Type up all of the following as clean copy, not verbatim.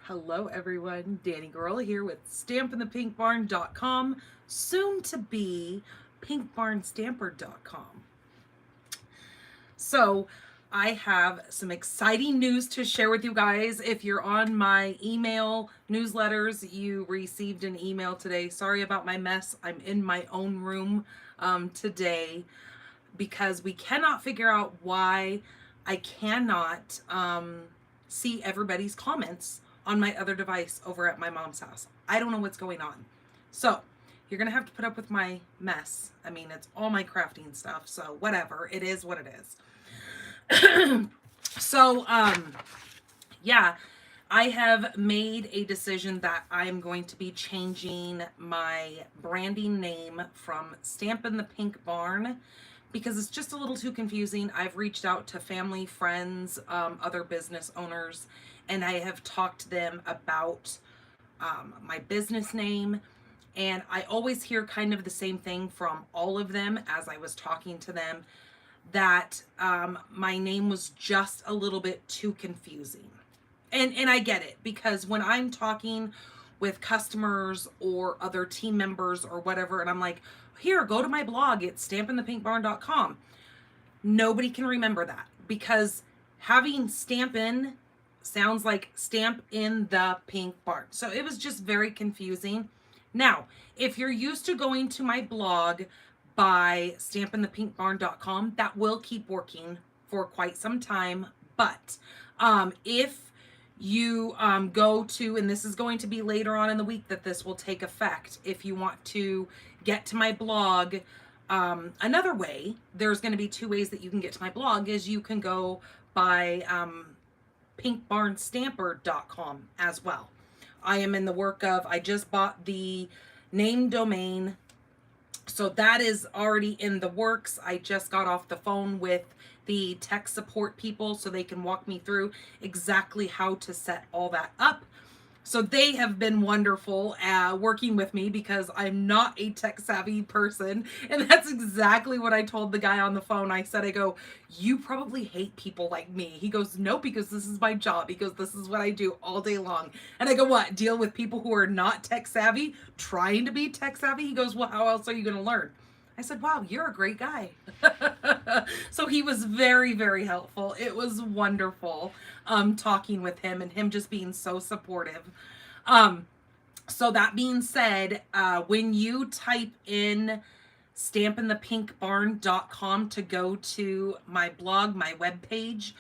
Hello everyone, Danny Gorilla here with stampinthepinkbarn.com, soon to be pinkbarnstamper.com. So, I have some exciting news to share with you guys. If you're on my email newsletters, you received an email today. Sorry about my mess. I'm in my own room today because we cannot figure out why I cannot see everybody's comments on my other device over at my mom's house. I don't know what's going on. So you're going to have to put up with my mess. I mean, it's all my crafting stuff. So whatever, it is what it is. So, yeah, I have made a decision that I'm going to be changing my branding name from Stampin' the Pink Barn because it's just a little too confusing. I've reached out to family, friends, other business owners, and I have talked to them about my business name. And I always hear kind of the same thing from all of them as I was talking to them, that my name was just a little bit too confusing. And I get it, because when I'm talking with customers or other team members or whatever, and I'm like, here, go to my blog, it's stampinthepinkbarn.com. Nobody can remember that because having Stampin sounds like stamp in the pink barn. So it was just very confusing. Now, if you're used to going to my blog by stampinthepinkbarn.com, that will keep working for quite some time. But if you go to, and this is going to be later on in the week that this will take effect, if you want to get to my blog, another way, there's going to be two ways that you can get to my blog, is you can go by pinkbarnstamper.com as well. I am in the work of, I just bought the name domain, so that is already in the works. I just got off the phone with the tech support people so they can walk me through exactly how to set all that up. So they have been wonderful working with me because I'm not a tech savvy person. And that's exactly what I told the guy on the phone. I said, you probably hate people like me. He goes, no, because this is my job. He goes, this is what I do all day long. And I go, what? Deal with people who are not tech savvy, trying to be tech savvy? He goes, well, how else are you going to learn? I said, wow, you're a great guy. So he was very, very helpful. It was wonderful talking with him and him just being so supportive. So that being said, when you type in stampinthepinkbarn.com to go to my blog, my webpage,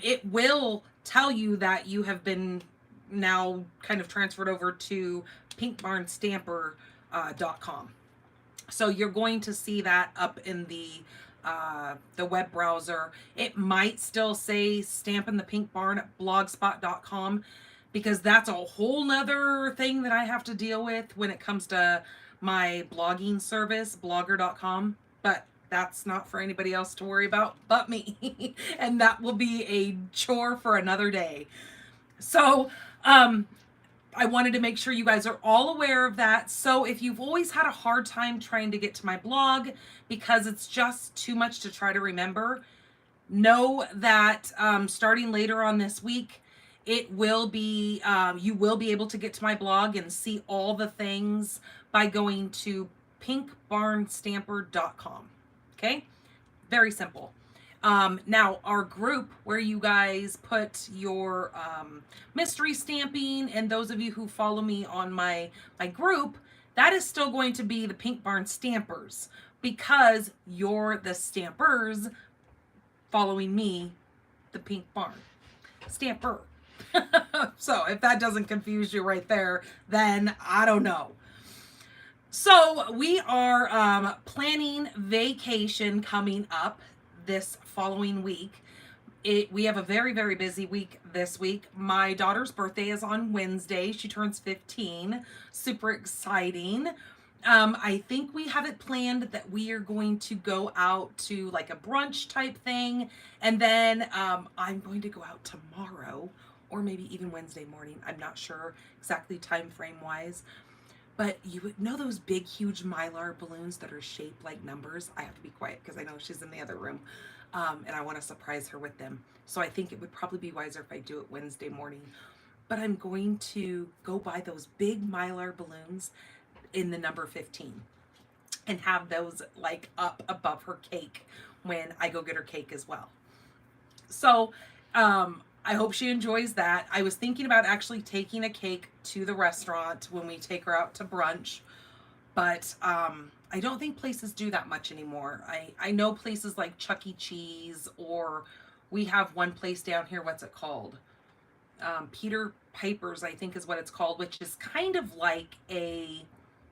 it will tell you that you have been now kind of transferred over to pinkbarnstamper.com. So you're going to see that up in the web browser. It might still say Stampin' the Pink Barn at blogspot.com because that's a whole nother thing that I have to deal with when it comes to my blogging service, blogger.com. But that's not for anybody else to worry about but me. And that will be a chore for another day. So, I wanted to make sure you guys are all aware of that. So if you've always had a hard time trying to get to my blog because it's just too much to try to remember, know that starting later on this week, it will be, you will be able to get to my blog and see all the things by going to pinkbarnstamper.com. Okay? Very simple. Now, our group where you guys put your mystery stamping, and those of you who follow me on my group, that is still going to be the Pink Barn Stampers because you're the stampers following me, the Pink Barn Stamper. So if that doesn't confuse you right there, then I don't know. So we are planning vacation coming up this following week. We have a very, very busy week this week. My daughter's birthday is on Wednesday. She turns 15. Super exciting. I think we have it planned that we are going to go out to like a brunch type thing. And then I'm going to go out tomorrow or maybe even Wednesday morning. I'm not sure exactly time frame wise. But you would know those big, huge Mylar balloons that are shaped like numbers. I have to be quiet because I know she's in the other room. And I want to surprise her with them. So I think it would probably be wiser if I do it Wednesday morning. but I'm going to go buy those big Mylar balloons in the number 15 and have those like up above her cake when I go get her cake as well. So, I hope she enjoys that. I was thinking about actually taking a cake to the restaurant when we take her out to brunch, but I don't think places do that much anymore. I know places like Chuck E. Cheese, or we have one place down here, what's it called? Peter Piper's, I think is what it's called, which is kind of like a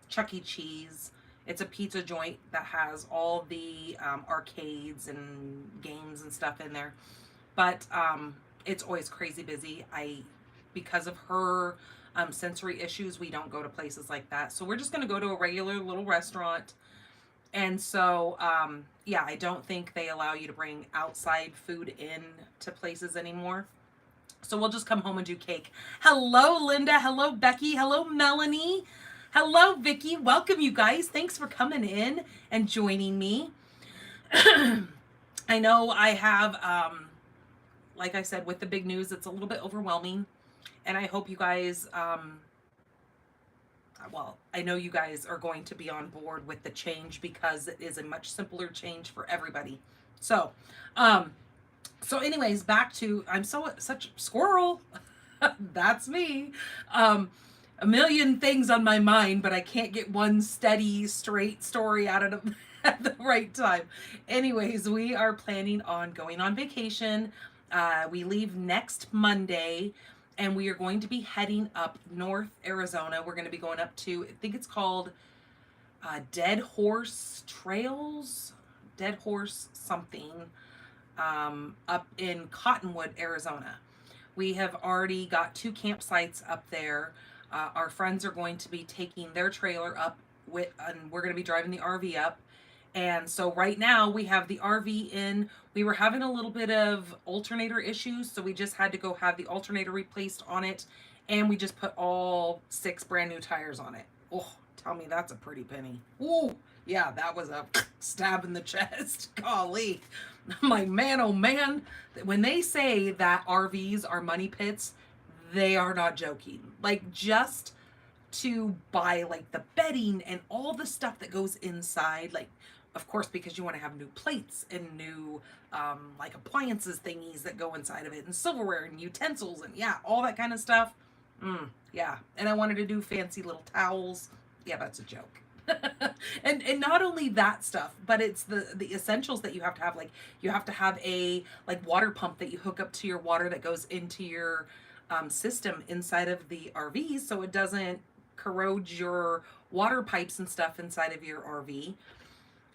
Chuck E. Cheese. It's a pizza joint that has all the arcades and games and stuff in there. But it's always crazy busy. Because of her sensory issues, we don't go to places like that. So we're just going to go to a regular little restaurant. And so, yeah, I don't think they allow you to bring outside food in to places anymore. So we'll just come home and do cake. Hello, Linda. Hello, Becky. Hello, Melanie. Hello, Vicky. Welcome, you guys. Thanks for coming in and joining me. I know I have, like I said, with the big news, it's a little bit overwhelming. And I hope you guys, well, I know you guys are going to be on board with the change because it is a much simpler change for everybody. So, anyways, back to, I'm such squirrel. That's me. A million things on my mind, but I can't get one steady, straight story out of them at the right time. Anyways, we are planning on going on vacation. We leave next Monday, and we are going to be heading up North Arizona. We're going to be going up to, I think it's called Dead Horse Trails, Dead Horse something, up in Cottonwood, Arizona. We have already got 2 campsites up there. Our friends are going to be taking their trailer up and we're going to be driving the RV up. And so right now we have the RV in. We were having a little bit of alternator issues, so we just had to go have the alternator replaced on it. And we just put all 6 brand new tires on it. Oh, tell me that's a pretty penny. Ooh, yeah, that was a stab in the chest. Golly. I'm like, man, oh man. When they say that RVs are money pits, they are not joking. Like, just to buy like the bedding and all the stuff that goes inside, like, of course, because you want to have new plates and new like appliances thingies that go inside of it, and silverware and utensils and yeah, all that kind of stuff. Yeah, and I wanted to do fancy little towels. Yeah, that's a joke. and not only that stuff, but it's the essentials that you have to have. Like, you have to have a like water pump that you hook up to your water that goes into your system inside of the RV, so it doesn't corrode your water pipes and stuff inside of your RV.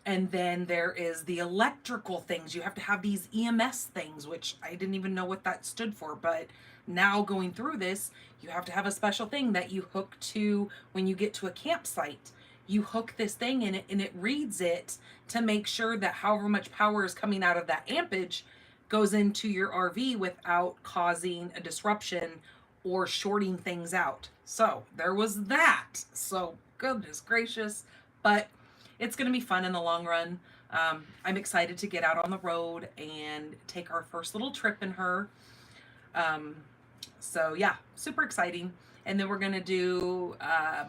And then there is the electrical things. You have to have these EMS things, which I didn't even know what that stood for. But now going through this, you have to have a special thing that you hook to when you get to a campsite. You hook this thing in it and it reads it to make sure that however much power is coming out of that ampage goes into your RV without causing a disruption or shorting things out. So there was that. So goodness gracious. But it's going to be fun in the long run. I'm excited to get out on the road and take our first little trip in her. So yeah, super exciting. And then we're going to do,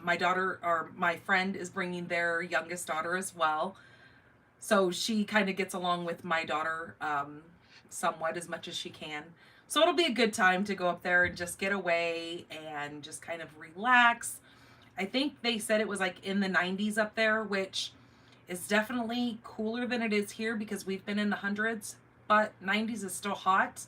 my daughter, or my friend is bringing their youngest daughter as well. So she kind of gets along with my daughter somewhat as much as she can. So it'll be a good time to go up there and just get away and just kind of relax. I think they said it was like in the 90s up there, which is definitely cooler than it is here because we've been in the hundreds, but 90s is still hot.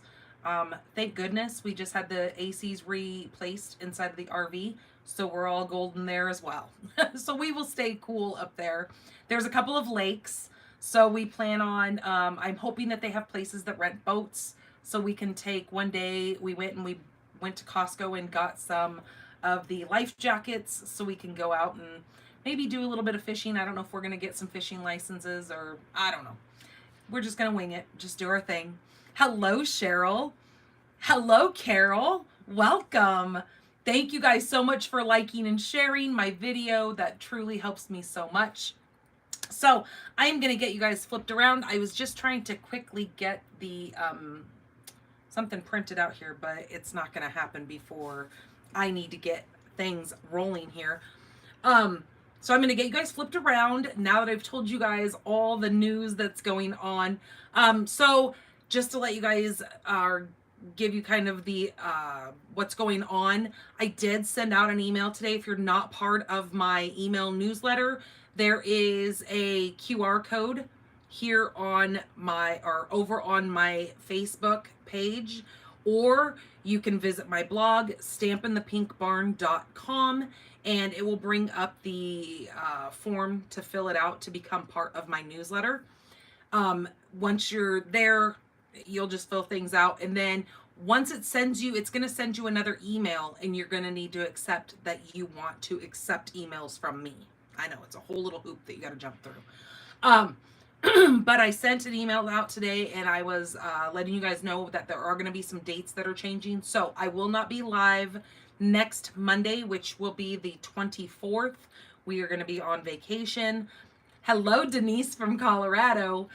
Thank goodness we just had the ACs replaced inside of the RV, so we're all golden there as well. So we will stay cool up there. There's a couple of lakes, so we plan on, I'm hoping that they have places that rent boats, so we can take one day. We went to Costco and got some of the life jackets so we can go out and maybe do a little bit of fishing. I don't know if we're going to get some fishing licenses, or I don't know. We're just going to wing it. Just do our thing. Hello, Cheryl. Hello, Carol. Welcome. Thank you guys so much for liking and sharing my video. That truly helps me so much. So I'm going to get you guys flipped around. I was just trying to quickly get the something printed out here, but it's not going to happen before I need to get things rolling here. So I'm going to get you guys flipped around now that I've told you guys all the news that's going on. So just to let you guys give you kind of the what's going on, I did send out an email today. If you're not part of my email newsletter, there is a QR code here on my or over on my Facebook page, or you can visit my blog stampinthepinkbarn.com, and it will bring up the form to fill it out to become part of my newsletter. Once you're there, you'll just fill things out, and then once it sends you, it's going to send you another email, and you're going to need to accept that you want to accept emails from me. I know it's a whole little hoop that you got to jump through. But I sent an email out today, and I was letting you guys know that there are going to be some dates that are changing. So I will not be live next Monday, which will be the 24th. We are going to be on vacation. Hello, Denise from Colorado.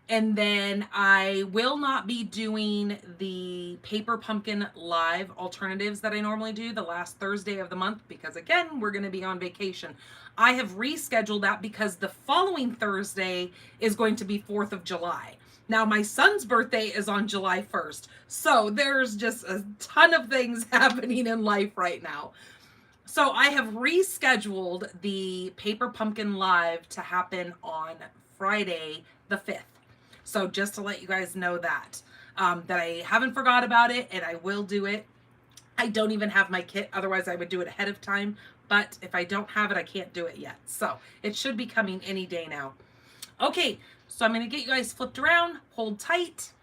And then I will not be doing the Paper Pumpkin Live alternatives that I normally do the last Thursday of the month, because again, we're going to be on vacation. I have rescheduled that because the following Thursday is going to be 4th of July. Now, my son's birthday is on July 1st. So there's just a ton of things happening in life right now. So I have rescheduled the Paper Pumpkin Live to happen on Friday the 5th. So just to let you guys know that I haven't forgot about it, and I will do it. I don't even have my kit. Otherwise, I would do it ahead of time. But if I don't have it, I can't do it yet. So it should be coming any day now. Okay, so I'm going to get you guys flipped around. Hold tight.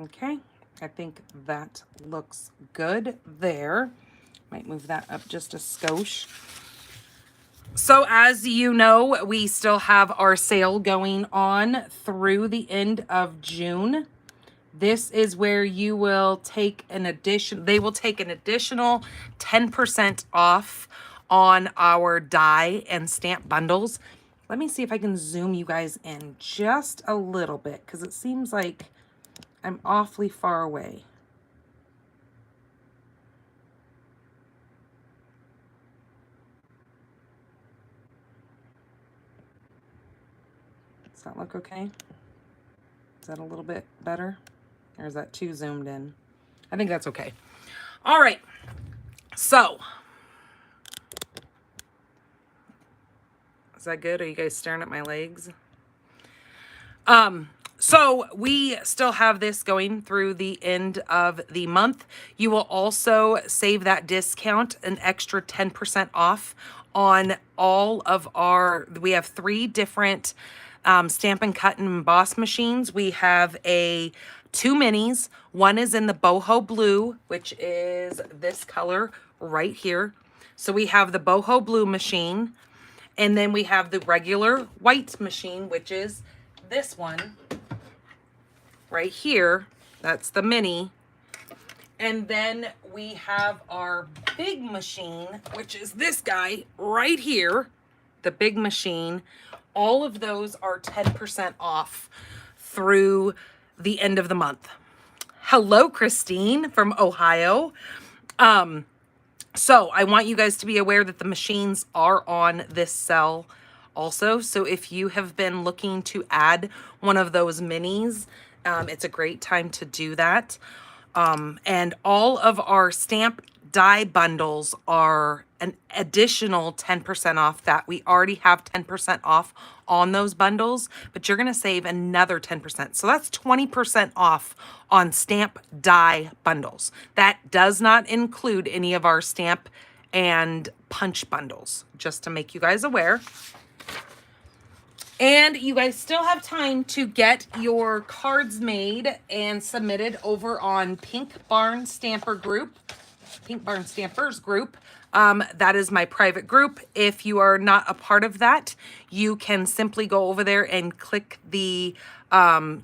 Okay, I think that looks good there. Might move that up just a skosh. So as you know, we still have our sale going on through the end of June. This is where you will take an addition, they will take an additional 10% off on our die and stamp bundles. Let me see if I can zoom you guys in just a little bit, because it seems like I'm awfully far away. Does that look okay? Is that a little bit better? Or is that too zoomed in? I think that's okay. All right. So, is that good? Are you guys staring at my legs? So we still have this going through the end of the month. You will also save that discount, an extra 10% off on all of our, we have 3 different Stampin' Cut and Emboss machines. We have 2 minis. One is in the boho blue, which is this color right here. So we have the boho blue machine, and then we have the regular white machine, which is this one right here. That's the mini. And then we have our big machine, which is this guy right here, the big machine. All of those are 10% off through the end of the month. Hello, Christine from Ohio. So I want you guys to be aware that the machines are on this sale also. So if you have been looking to add one of those minis, it's a great time to do that. And all of our stamp die bundles are an additional 10% off that. We already have 10% off on those bundles, but you're going to save another 10%. So that's 20% off on stamp die bundles. That does not include any of our stamp and punch bundles, just to make you guys aware. And you guys still have time to get your cards made and submitted over on Pink Barn Stamper Group. Pink Barn Stampers group. That is my private group. If you are not a part of that, you can simply go over there and click the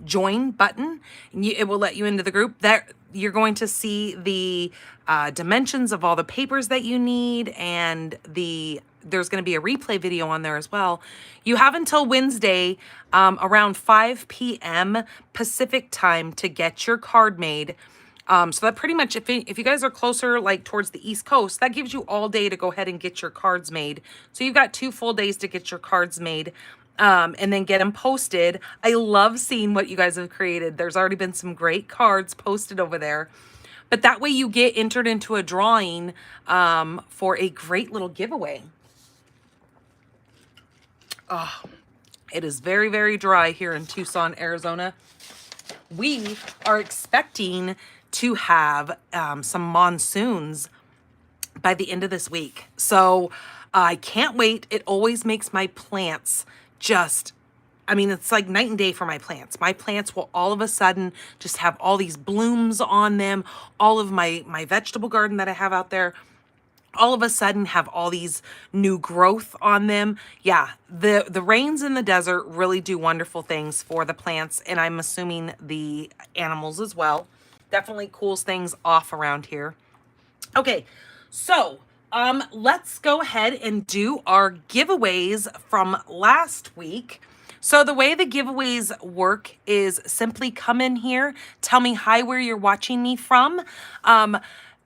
join button. It will let you into the group. That you're going to see the dimensions of all the papers that you need, and there's going to be a replay video on there as well. You have until Wednesday around 5 p.m. Pacific time to get your card made. So that pretty much, if you guys are closer, like towards the East Coast, that gives you all day to go ahead and get your cards made. So you've got 2 full days to get your cards made, and then get them posted. I love seeing what you guys have created. There's already been some great cards posted over there. But that way you get entered into a drawing for a great little giveaway. Oh, it is very, very dry here in Tucson, Arizona. We are expecting to have some monsoons by the end of this week. So I can't wait. It always makes my plants just, I mean, it's like night and day for my plants. My plants will all of a sudden just have all these blooms on them. All of my vegetable garden that I have out there, all of a sudden have all these new growth on them. Yeah, the rains in the desert really do wonderful things for the plants, and I'm assuming the animals as well. Definitely cools things off around here. Okay, so let's go ahead and do our giveaways from last week. So the way the giveaways work is simply come in here, tell me hi, where you're watching me from.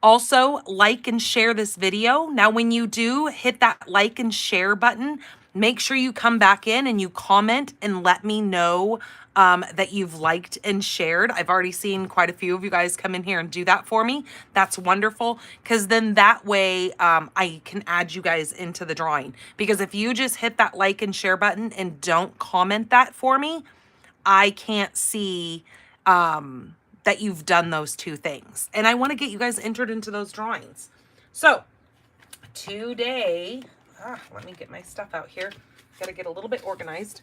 Also, like and share this video. Now, when you do hit that like and share button, make sure you come back in and you comment and let me know that you've liked and shared. I've already seen quite a few of you guys come in here and do that for me. That's wonderful, because then that way I can add you guys into the drawing. Because if you just hit that like and share button and don't comment that for me, I can't see that you've done those 2 things. And I want to get you guys entered into those drawings. So today, let me get my stuff out here. Got to get a little bit organized.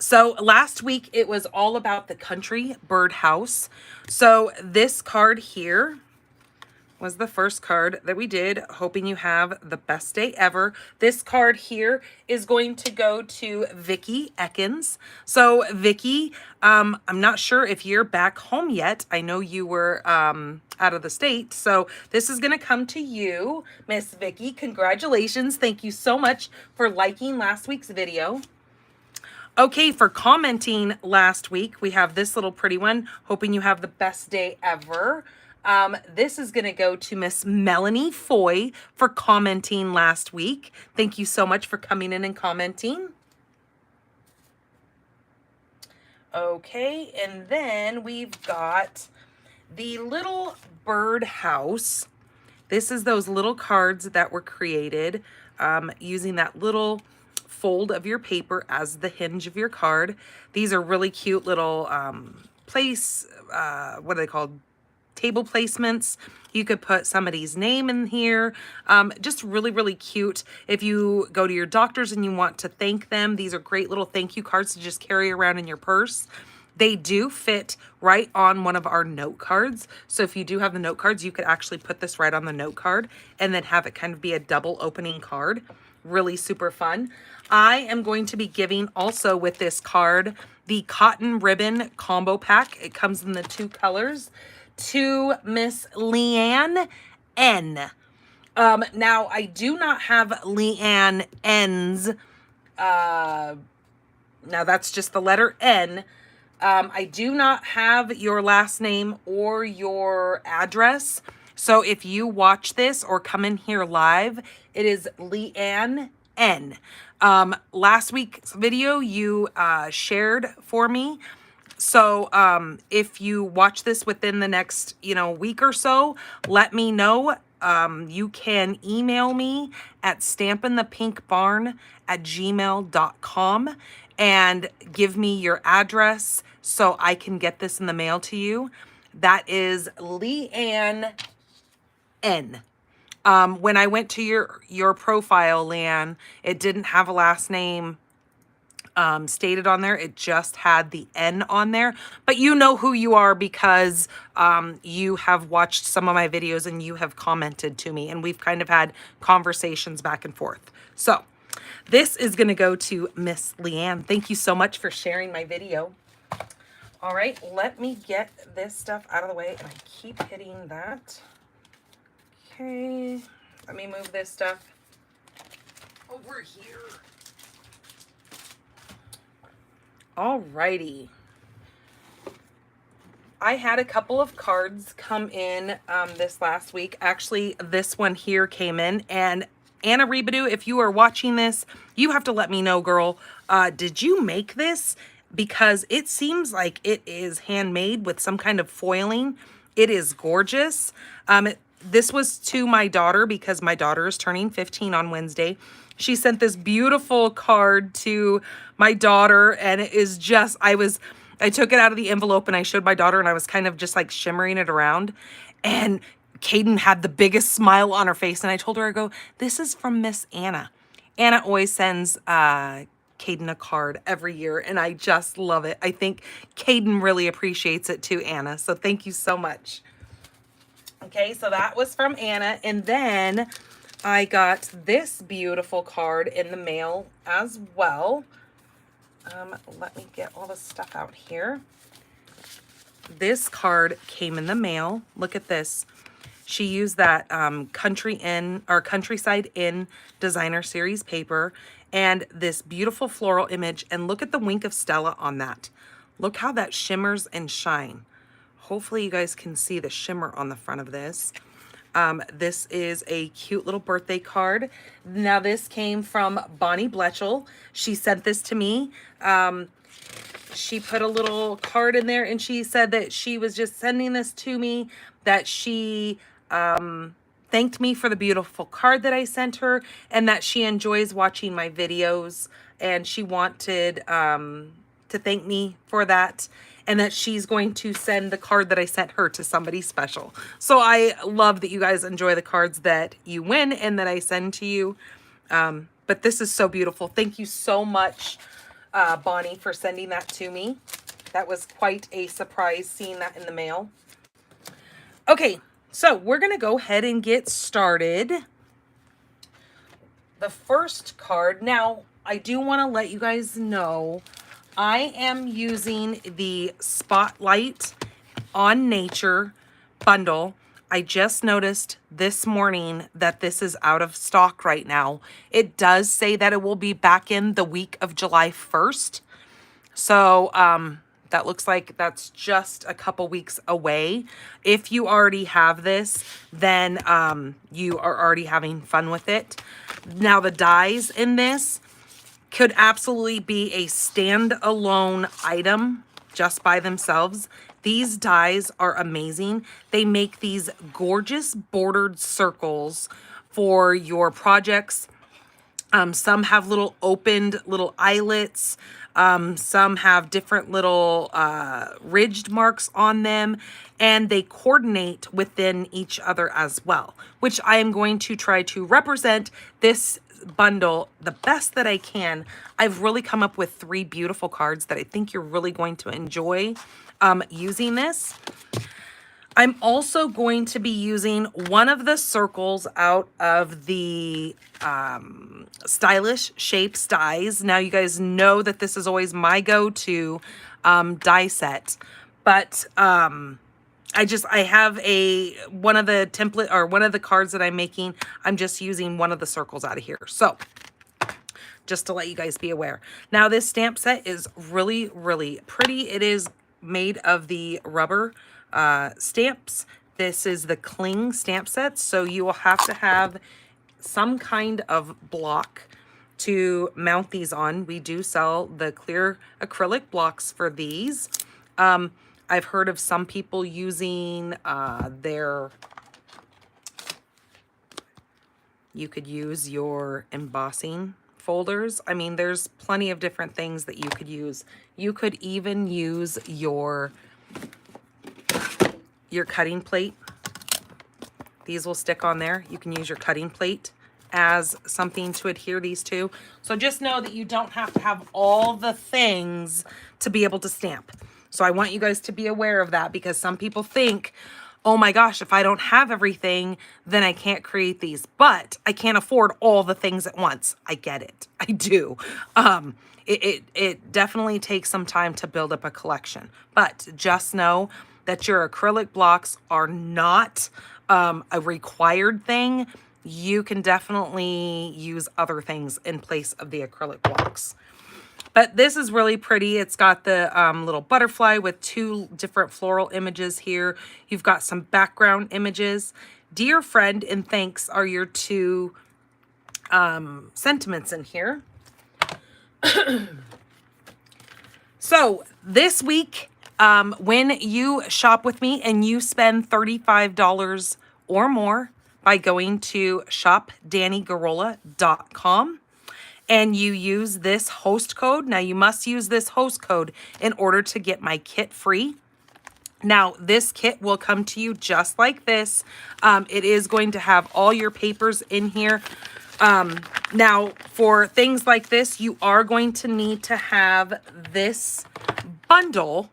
So last week it was all about the country birdhouse. So this card here was the first card that we did, hoping you have the best day ever. This card here is going to go to Vicki Ekins. So Vicki, I'm not sure if you're back home yet. I know you were out of the state. So this is going to come to you, Miss Vicki. Congratulations. Thank you so much for liking last week's video. Okay, for commenting last week, we have this little pretty one, hoping you have the best day ever. This is going to go to Miss Melanie Foy for commenting last week. Thank you so much for coming in and commenting. Okay, and then we've got the little birdhouse. This is those little cards that were created using that little fold of your paper as the hinge of your card. These are really cute little what are they called? Table placements. You could put somebody's name in here. Just really, really cute. If you go to your doctors and you want to thank them, these are great little thank you cards to just carry around in your purse. They do fit right on one of our note cards. So if you do have the note cards, you could actually put this right on the note card and then have it kind of be a double opening card. Really super fun. I am going to be giving also with this card the cotton ribbon combo pack. It comes in the 2 colors. To Miss Leanne N. Now, I do not have Leanne N's. Now, that's just the letter N. I do not have your last name or your address. So if you watch this or come in here live, it is Leanne N. Last week's video you shared for me. So if you watch this within the next, week or so, let me know. You can email me at stampinthepinkbarn@gmail.com and give me your address so I can get this in the mail to you. That is Leanne N. When I went to your profile, Leanne, it didn't have a last name stated on there. It just had the N on there, but you know who you are because you have watched some of my videos and you have commented to me, and we've kind of had conversations back and forth. So this is going to go to Miss Leanne. Thank you so much for sharing my video. All right, let me get this stuff out of the way, and I keep hitting that. Okay, let me move this stuff over here. Alrighty. I had a couple of cards come in this last week. Actually, this one here came in, and Anna Rebadoo, if you are watching this, you have to let me know, girl. Did you make this? Because it seems like it is handmade with some kind of foiling. It is gorgeous. This was to my daughter because my daughter is turning 15 on Wednesday. She sent this beautiful card to my daughter, and it is just, I took it out of the envelope and I showed my daughter, and I was kind of just like shimmering it around, and Kaden had the biggest smile on her face, and I told her, I go, this is from Miss Anna. Anna always sends Kaden a card every year, and I just love it. I think Kaden really appreciates it too, Anna. So thank you so much. Okay, so that was from Anna, and then I got this beautiful card in the mail as well. Let me get all the stuff out here. This card came in the mail. Look at this. She used that Countryside Inn Designer Series paper and this beautiful floral image. And look at the wink of Stella on that. Look how that shimmers and shine. Hopefully you guys can see the shimmer on the front of this. This is a cute little birthday card. Now this came from Bonnie Bletchell. She sent this to me. She put a little card in there, and she said that she was just sending this to me, that she thanked me for the beautiful card that I sent her, and that she enjoys watching my videos, and she wanted to thank me for that, and that she's going to send the card that I sent her to somebody special. So I love that you guys enjoy the cards that you win and that I send to you. But this is so beautiful. Thank you so much, Bonnie, for sending that to me. That was quite a surprise seeing that in the mail. Okay, so we're going to go ahead and get started. The first card. Now, I do want to let you guys know I am using the Spotlight on Nature bundle. I just noticed this morning that this is out of stock right now. It does say that it will be back in the week of July 1st. So that looks like that's just a couple weeks away. If you already have this, then you are already having fun with it. Now the dies in this could absolutely be a standalone item just by themselves. These dies are amazing. They make these gorgeous bordered circles for your projects. Some have little opened little eyelets. Some have different little ridged marks on them, and they coordinate within each other as well, which I am going to try to represent this bundle the best that I can. I've really come up with 3 beautiful cards that I think you're really going to enjoy using this. I'm also going to be using one of the circles out of the Stylish Shapes dies. Now you guys know that this is always my go-to die set, but I have one of the template or one of the cards that I'm making. I'm just using one of the circles out of here. So just to let you guys be aware. Now this stamp set is really, really pretty. It is made of the rubber stamps. This is the Cling stamp set. So you will have to have some kind of block to mount these on. We do sell the clear acrylic blocks for these. I've heard of some people using you could use your embossing folders. I mean, there's plenty of different things that you could use. You could even use your cutting plate. These will stick on there. You can use your cutting plate as something to adhere these to. So just know that you don't have to have all the things to be able to stamp. So I want you guys to be aware of that, because some people think, oh my gosh, if I don't have everything, then I can't create these. But I can't afford all the things at once. I get it. I do. It definitely takes some time to build up a collection. But just know that your acrylic blocks are not a required thing. You can definitely use other things in place of the acrylic blocks. But this is really pretty. It's got the little butterfly with 2 different floral images here. You've got some background images. Dear friend and thanks are your 2 sentiments in here. So this week, when you shop with me and you spend $35 or more by going to shopdannygarola.com, and you use this host code. Now you must use this host code in order to get my kit free. Now this kit will come to you just like this. It is going to have all your papers in here. Now for things like this, you are going to need to have this bundle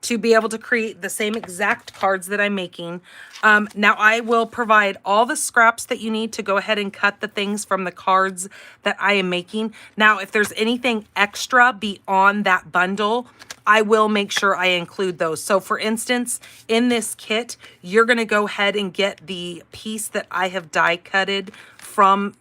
to be able to create the same exact cards that I'm making. Now I will provide all the scraps that you need to go ahead and cut the things from the cards that I am making. Now, if there's anything extra beyond that bundle, I will make sure I include those. So for instance, in this kit, you're gonna go ahead and get the piece that I have die cut from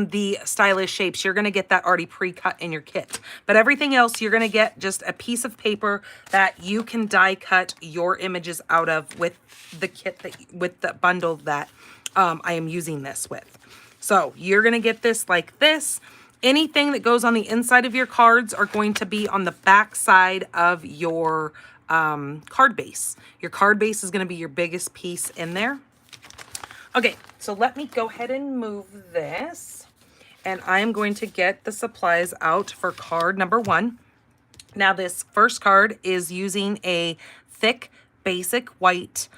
the Stylish Shapes. You're gonna get that already pre-cut in your kit. But everything else, you're gonna get just a piece of paper that you can die cut your images out of with the kit, with the bundle that I am using this with. So you're gonna get this like this. Anything that goes on the inside of your cards are going to be on the back side of your card base. Your card base is gonna be your biggest piece in there. Okay, so let me go ahead and move this, and I'm going to get the supplies out for card number 1. Now this first card is using a thick basic white.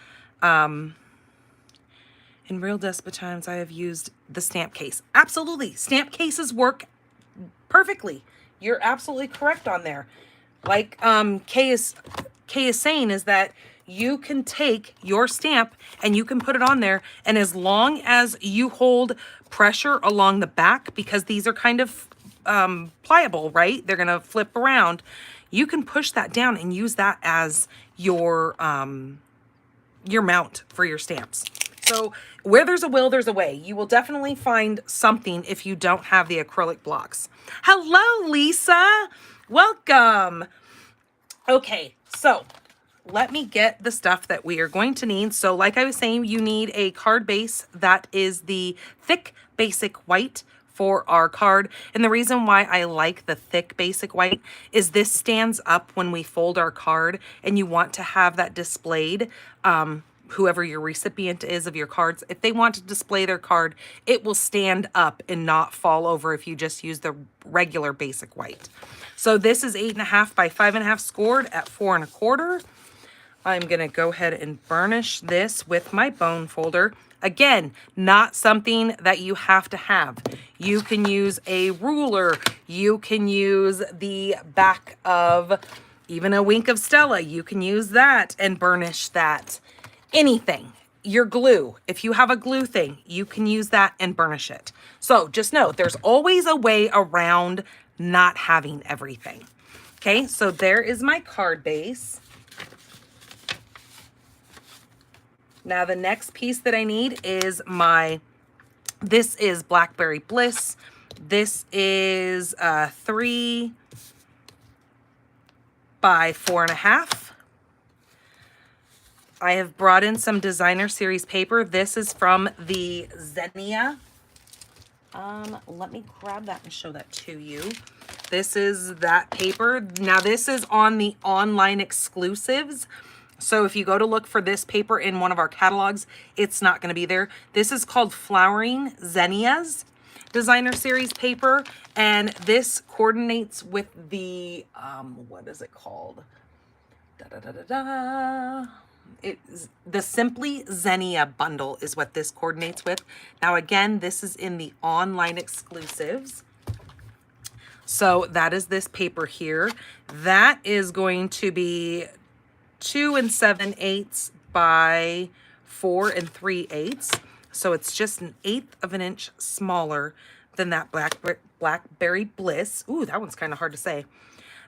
In Real Desperate Times, I have used the stamp case. Absolutely, stamp cases work perfectly. You're absolutely correct on there. Like Kay is saying, is that you can take your stamp and you can put it on there, and as long as you hold pressure along the back, because these are kind of pliable, right? They're gonna flip around. You can push that down and use that as your mount for your stamps. So where there's a will, there's a way. You will definitely find something if you don't have the acrylic blocks. Hello, Lisa. Welcome. Okay, so let me get the stuff that we are going to need. So like I was saying, you need a card base that is the thick basic white for our card. And the reason why I like the thick basic white is this stands up when we fold our card, and you want to have that displayed. Whoever your recipient is of your cards, if they want to display their card, it will stand up and not fall over if you just use the regular basic white. So this is 8.5 by 5.5 scored at 4 1/4. I'm gonna go ahead and burnish this with my bone folder. Again, not something that you have to have. You can use a ruler. You can use the back of even a Wink of Stella. You can use that and burnish that. Anything. Your glue. If you have a glue thing, you can use that and burnish it. So just know there's always a way around not having everything. Okay, so there is my card base. Now the next piece that I need is this is Blackberry Bliss. This is 3 by 4.5. I have brought in some designer series paper. This is from the Xenia. Let me grab that and show that to you. This is that paper. Now this is on the online exclusives. So if you go to look for this paper in one of our catalogs, it's not going to be there. This is called Flowering Xenia's designer series paper. And this coordinates with the, what is it called? The Simply Xenia bundle is what this coordinates with. Now again, this is in the online exclusives. So that is this paper here. That is going to be 2 7/8 by 4 3/8. So it's just an eighth of an inch smaller than that Blackberry Bliss. Ooh, that one's kind of hard to say.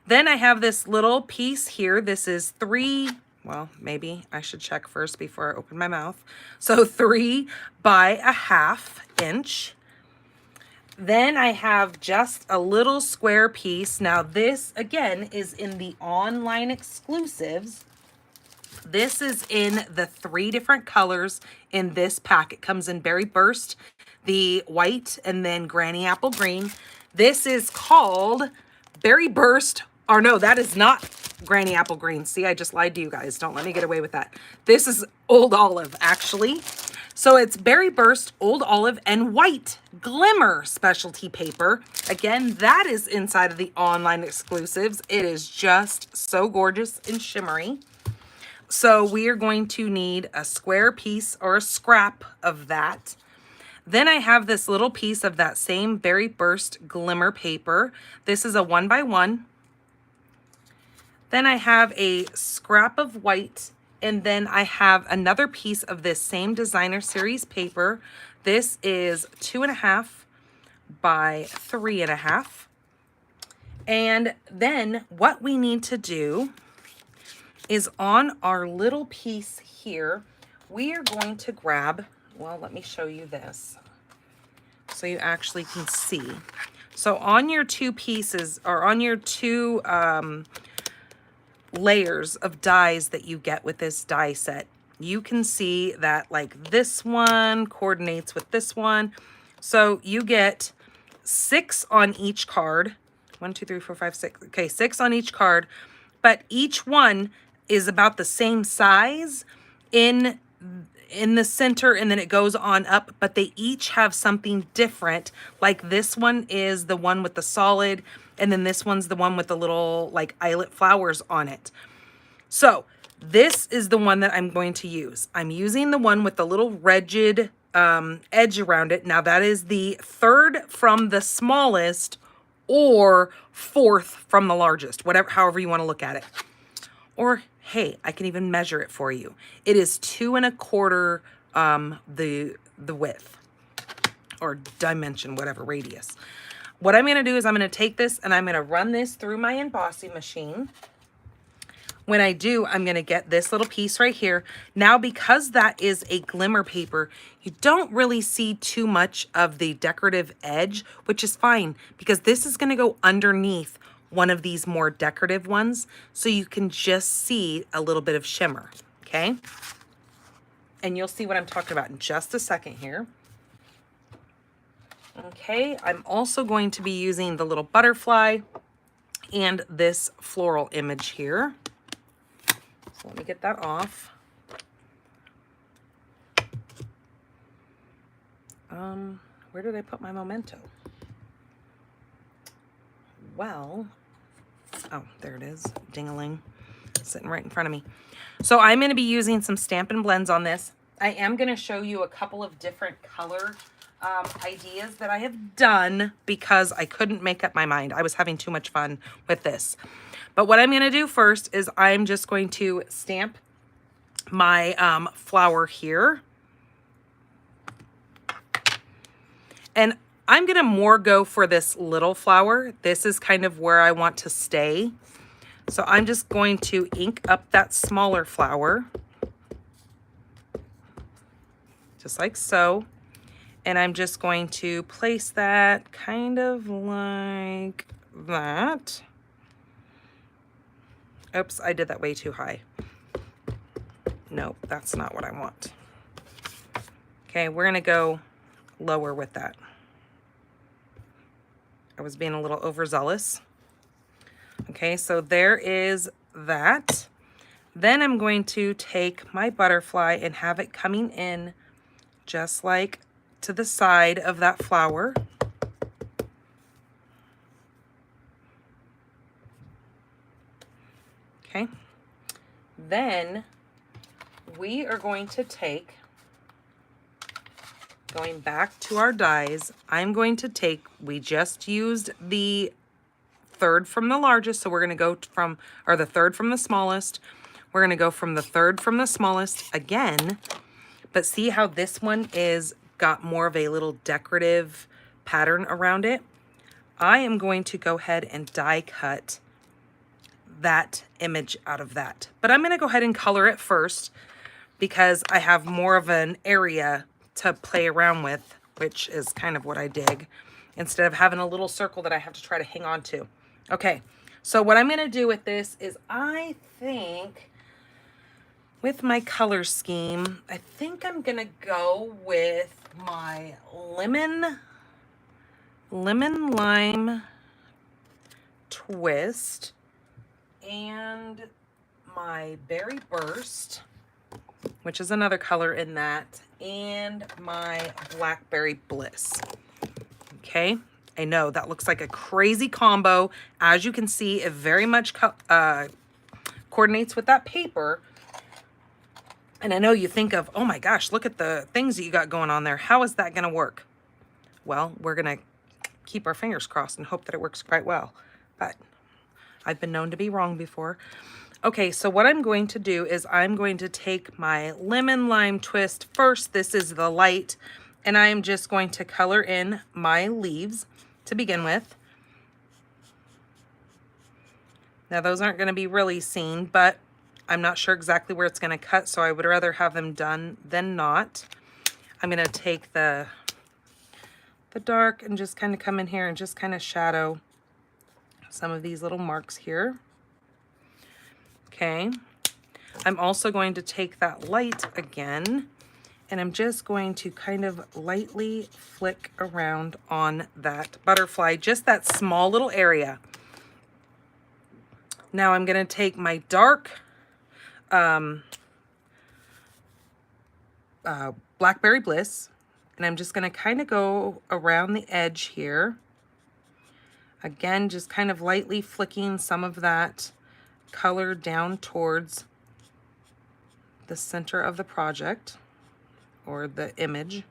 Then I have this little piece here. This is 3, well, maybe I should check first before I open my mouth. So 3 by 1/2 inch. Then I have just a little square piece. Now this, again, is in the online exclusives. This is in the 3 different colors in this pack. It comes in Berry Burst, the white, and then Granny Apple Green. This is called Berry Burst, or no, that is not Granny Apple Green. See, I just lied to you guys. Don't let me get away with that. This is Old Olive, actually. So it's Berry Burst, Old Olive, and White Glimmer specialty paper. Again, that is inside of the online exclusives. It is just so gorgeous and shimmery. So we are going to need a square piece or a scrap of that. Then I have this little piece of that same Berry Burst Glimmer paper. This is a 1 by 1. Then I have a scrap of white, and then I have another piece of this same designer series paper. This is 2.5 by 3.5. And then what we need to do is on our little piece here, we are going to grab, well, let me show you this so you actually can see. So on your 2 pieces, or on your 2 layers of dies that you get with this die set, you can see that like this one coordinates with this one. So you get 6 on each card. 1, 2, 3, 4, 5, 6. Okay, 6 on each card, but each one is about the same size in the center, and then it goes on up, but they each have something different. Like this one is the one with the solid, and then this one's the one with the little like eyelet flowers on it. So this is the one that I'm going to use. I'm using the one with the little rigid edge around it. Now that is the 3rd from the smallest or 4th from the largest, whatever, however you want to look at it. Or hey, I can even measure it for you. It is 2 1/4 the width or dimension, whatever, radius. What I'm going to do is I'm going to take this and I'm going to run this through my embossing machine. When I do, I'm going to get this little piece right here. Now, because that is a glimmer paper, you don't really see too much of the decorative edge, which is fine because this is going to go underneath one of these more decorative ones, so you can just see a little bit of shimmer, okay? And you'll see what I'm talking about in just a second here. Okay, I'm also going to be using the little butterfly and this floral image here. So let me get that off. Where did I put my memento? Well, oh, there it is, ding-a-ling, sitting right in front of me. So I'm going to be using some Stampin' Blends on this. I am going to show you a couple of different color ideas that I have done because I couldn't make up my mind. I was having too much fun with this. But what I'm going to do first is I'm just going to stamp my flower here. And I'm going to more go for this little flower. This is kind of where I want to stay. So I'm just going to ink up that smaller flower, just like so. And I'm just going to place that kind of like that. Oops, I did that way too high. Nope, that's not what I want. Okay, we're gonna go lower with that. I was being a little overzealous. Okay, so there is that. Then I'm going to take my butterfly and have it coming in just like to the side of that flower. Okay. Then we are going to take, going back to our dies, I'm going to take, we just used the third from the largest, so we're going to go from, or the third from the smallest. We're going to go from the third from the smallest again, but see how this one is got more of a little decorative pattern around it? I am going to go ahead and die cut that image out of that. But I'm going to go ahead and color it first because I have more of an area to play around with, which is kind of what I dig, instead of having a little circle that I have to try to hang on to. Okay, so what I'm going to do with this is I think with my color scheme, I think I'm going to go with my lemon lime twist and my berry burst, which is another color in that, and my blackberry bliss. Okay, I know that looks like a crazy combo. As you can see, it very much coordinates with that paper. And I know you think of, oh my gosh, look at the things that you got going on there. How is that going to work? Well, we're going to keep our fingers crossed and hope that it works quite well. But I've been known to be wrong before. Okay, so what I'm going to do is I'm going to take my lemon lime twist first. This is the light, and I'm just going to color in my leaves to begin with. Now those aren't going to be really seen, but I'm not sure exactly where it's going to cut, so I would rather have them done than not. I'm going to take the dark and just kind of come in here and just kind of shadow some of these little marks here. Okay, I'm also going to take that light again, and I'm just going to kind of lightly flick around on that butterfly, just that small little area. Now I'm going to take my dark Blackberry Bliss, and I'm just going to kind of go around the edge here. Again, just kind of lightly flicking some of that color down towards the center of the project or the image.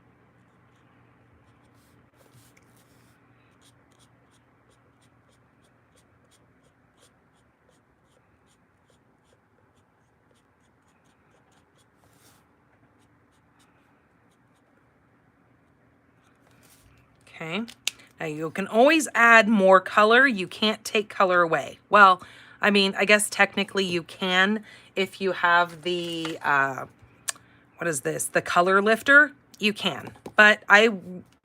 Okay, now you can always add more color. You can't take color away. Well, I mean, I guess technically you can if you have the, what is this? The color lifter, you can. But I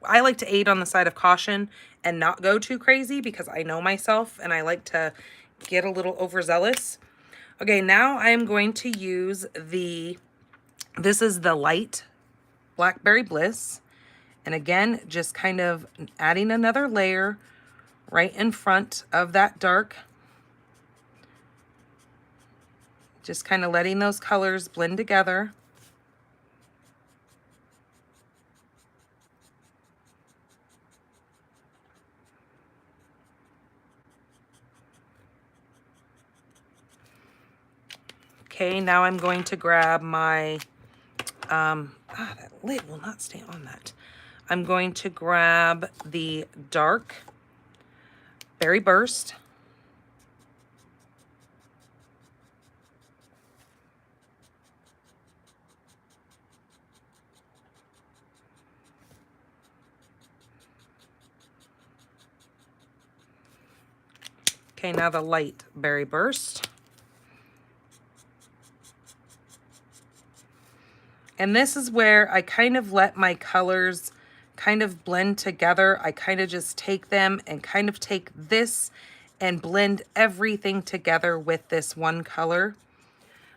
like to aid on the side of caution and not go too crazy because I know myself and I like to get a little overzealous. Okay, now I am going to use this is the light Blackberry Bliss. And again, just kind of adding another layer right in front of that dark. Just kind of letting those colors blend together. Okay, now I'm going to grab my, that lid will not stay on that. I'm going to grab the dark Berry Burst. Okay, now the light Berry Burst. And this is where I kind of let my colors kind of blend together. I kind of just take them and kind of take this and blend everything together with this one color.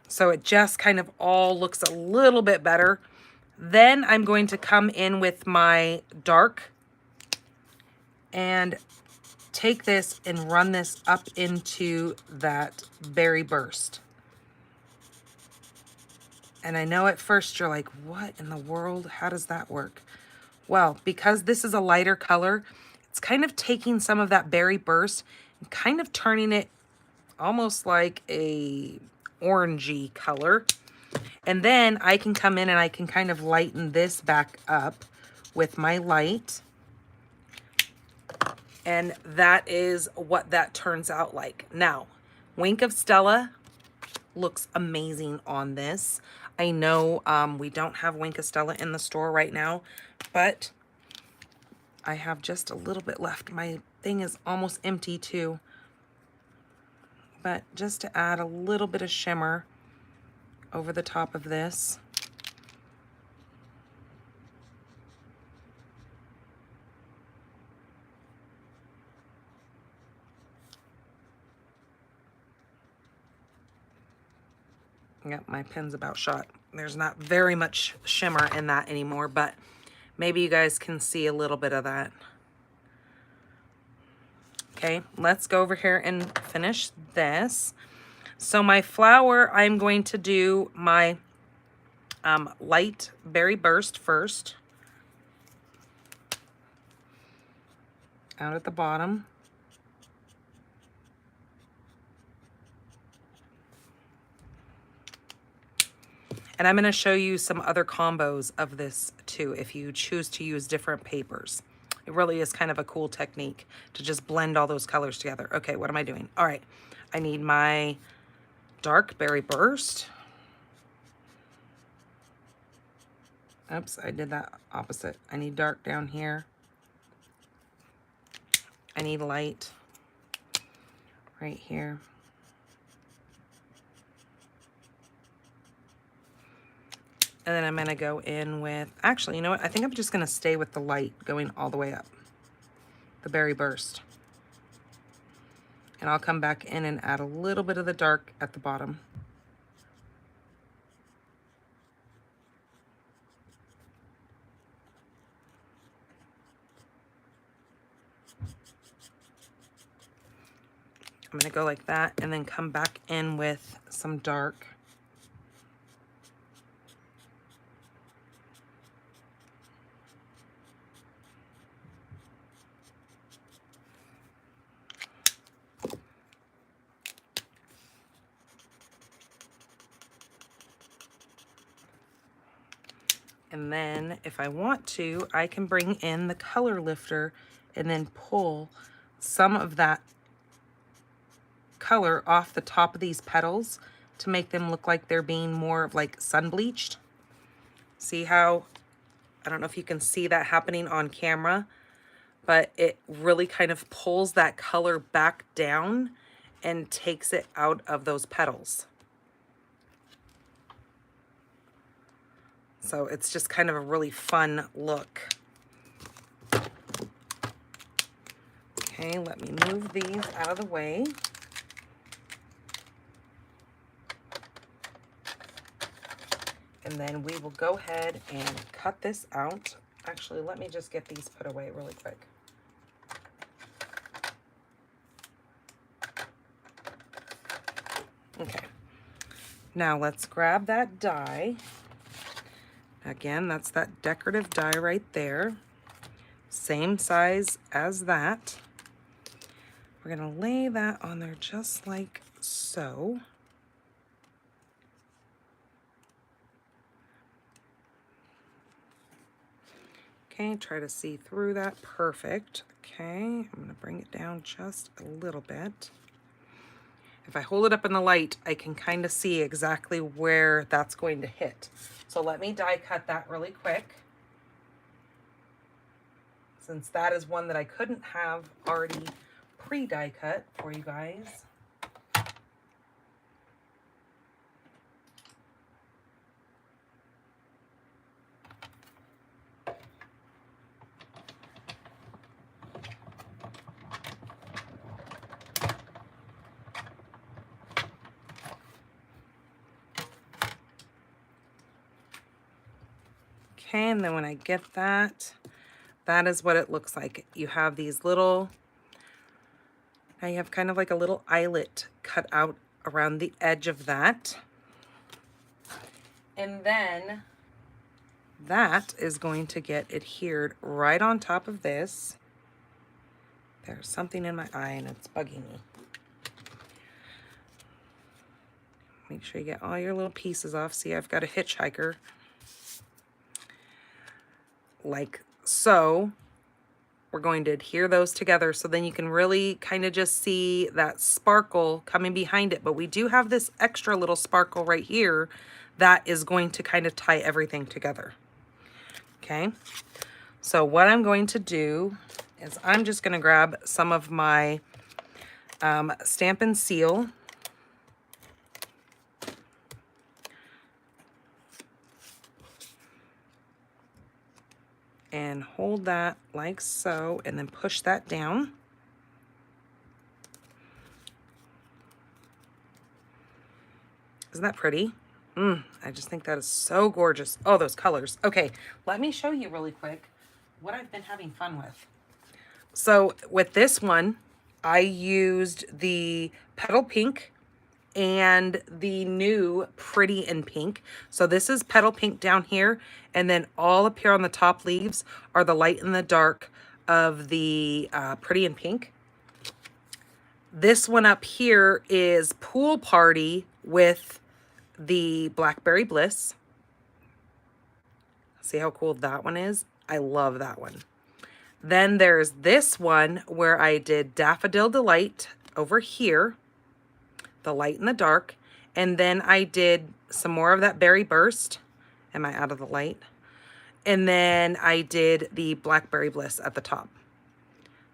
So it just kind of all looks a little bit better. Then I'm going to come in with my dark and take this and run this up into that Berry Burst. And I know at first you're like, what in the world? How does that work? Well, because this is a lighter color, it's kind of taking some of that Berry Burst and kind of turning it almost like a orangey color. And then I can come in and I can kind of lighten this back up with my light. And that is what that turns out like. Now, Wink of Stella looks amazing on this. I know we don't have Wink of Stella in the store right now, but I have just a little bit left. My thing is almost empty too. But just to add a little bit of shimmer over the top of this. Yep, my pen's about shot. There's not very much shimmer in that anymore, but maybe you guys can see a little bit of that. Okay, let's go over here and finish this. So my flower, I'm going to do my light berry burst first. Out at the bottom. And I'm going to show you some other combos of this too, if you choose to use different papers. It really is kind of a cool technique to just blend all those colors together. Okay, what am I doing? All right, I need my dark berry burst. Oops, I did that opposite. I need dark down here. I need light right here. And then I'm going to go in with, actually, you know what? I think I'm just going to stay with the light going all the way up. The berry burst. And I'll come back in and add a little bit of the dark at the bottom. I'm going to go like that and then come back in with some dark. And then if I want to, I can bring in the color lifter and then pull some of that color off the top of these petals to make them look like they're being more of like sun bleached. See how, I don't know if you can see that happening on camera, but it really kind of pulls that color back down and takes it out of those petals. So it's just kind of a really fun look. Okay, let me move these out of the way. And then we will go ahead and cut this out. Actually, let me just get these put away really quick. Okay, now let's grab that die. Again, that's that decorative die right there. Same size as that. We're gonna lay that on there just like so. Okay, try to see through that. Perfect. Okay, I'm gonna bring it down just a little bit. If I hold it up in the light, I can kind of see exactly where that's going to hit. So let me die cut that really quick. Since that is one that I couldn't have already pre-die cut for you guys. Okay, and then when I get that, that is what it looks like. You have these little, now you have kind of like a little eyelet cut out around the edge of that. And then that is going to get adhered right on top of this. There's something in my eye and it's bugging me. Make sure you get all your little pieces off. See, I've got a hitchhiker. Like so. We're going to adhere those together so then you can really kind of just see that sparkle coming behind it. But we do have this extra little sparkle right here that is going to kind of tie everything together. Okay, so what I'm going to do is I'm just going to grab some of my Stampin' Seal. And hold that like so, and then push that down. Isn't that pretty? I just think that is so gorgeous. Oh, those colors. Okay, let me show you really quick what I've been having fun with. So with this one, I used the Petal Pink and the new Pretty in Pink. So this is Petal Pink down here, and then all up here on the top leaves are the light and the dark of the Pretty in Pink. This one up here is Pool Party with the Blackberry Bliss. See how cool that one is? I love that one. Then there's this one where I did Daffodil Delight over here, the light and the dark, and then I did some more of that Berry Burst. Am I out of the light? And then I did the Blackberry Bliss at the top.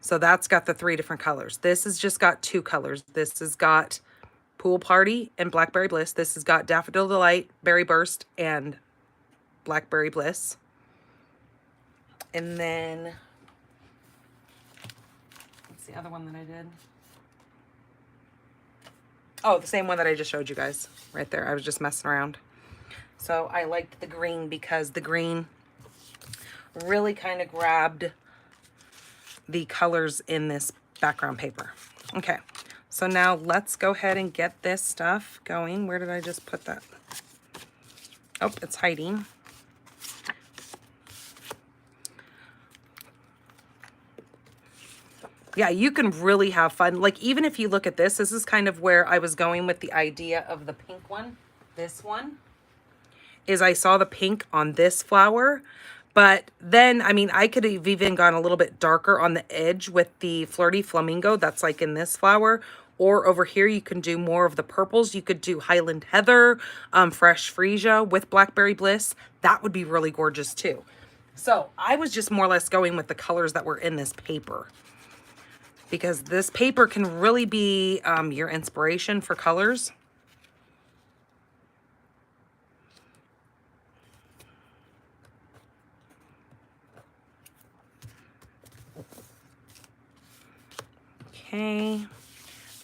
So that's got the 3 different colors. This has just got 2 colors. This has got Pool Party and Blackberry Bliss. This has got Daffodil Delight, Berry Burst, and Blackberry Bliss. And then, what's the other one that I did? Oh, the same one that I just showed you guys right there. I was just messing around. So I liked the green because the green really kind of grabbed the colors in this background paper. Okay, so now let's go ahead and get this stuff going. Where did I just put that? Oh, it's hiding. Yeah, you can really have fun. Like, even if you look at this, this is kind of where I was going with the idea of the pink one. This one is I saw the pink on this flower, but then, I mean, I could have even gone a little bit darker on the edge with the Flirty Flamingo that's like in this flower. Or over here, you can do more of the purples. You could do Highland Heather, Fresh Freesia with Blackberry Bliss. That would be really gorgeous too. So I was just more or less going with the colors that were in this paper, because this paper can really be your inspiration for colors. Okay,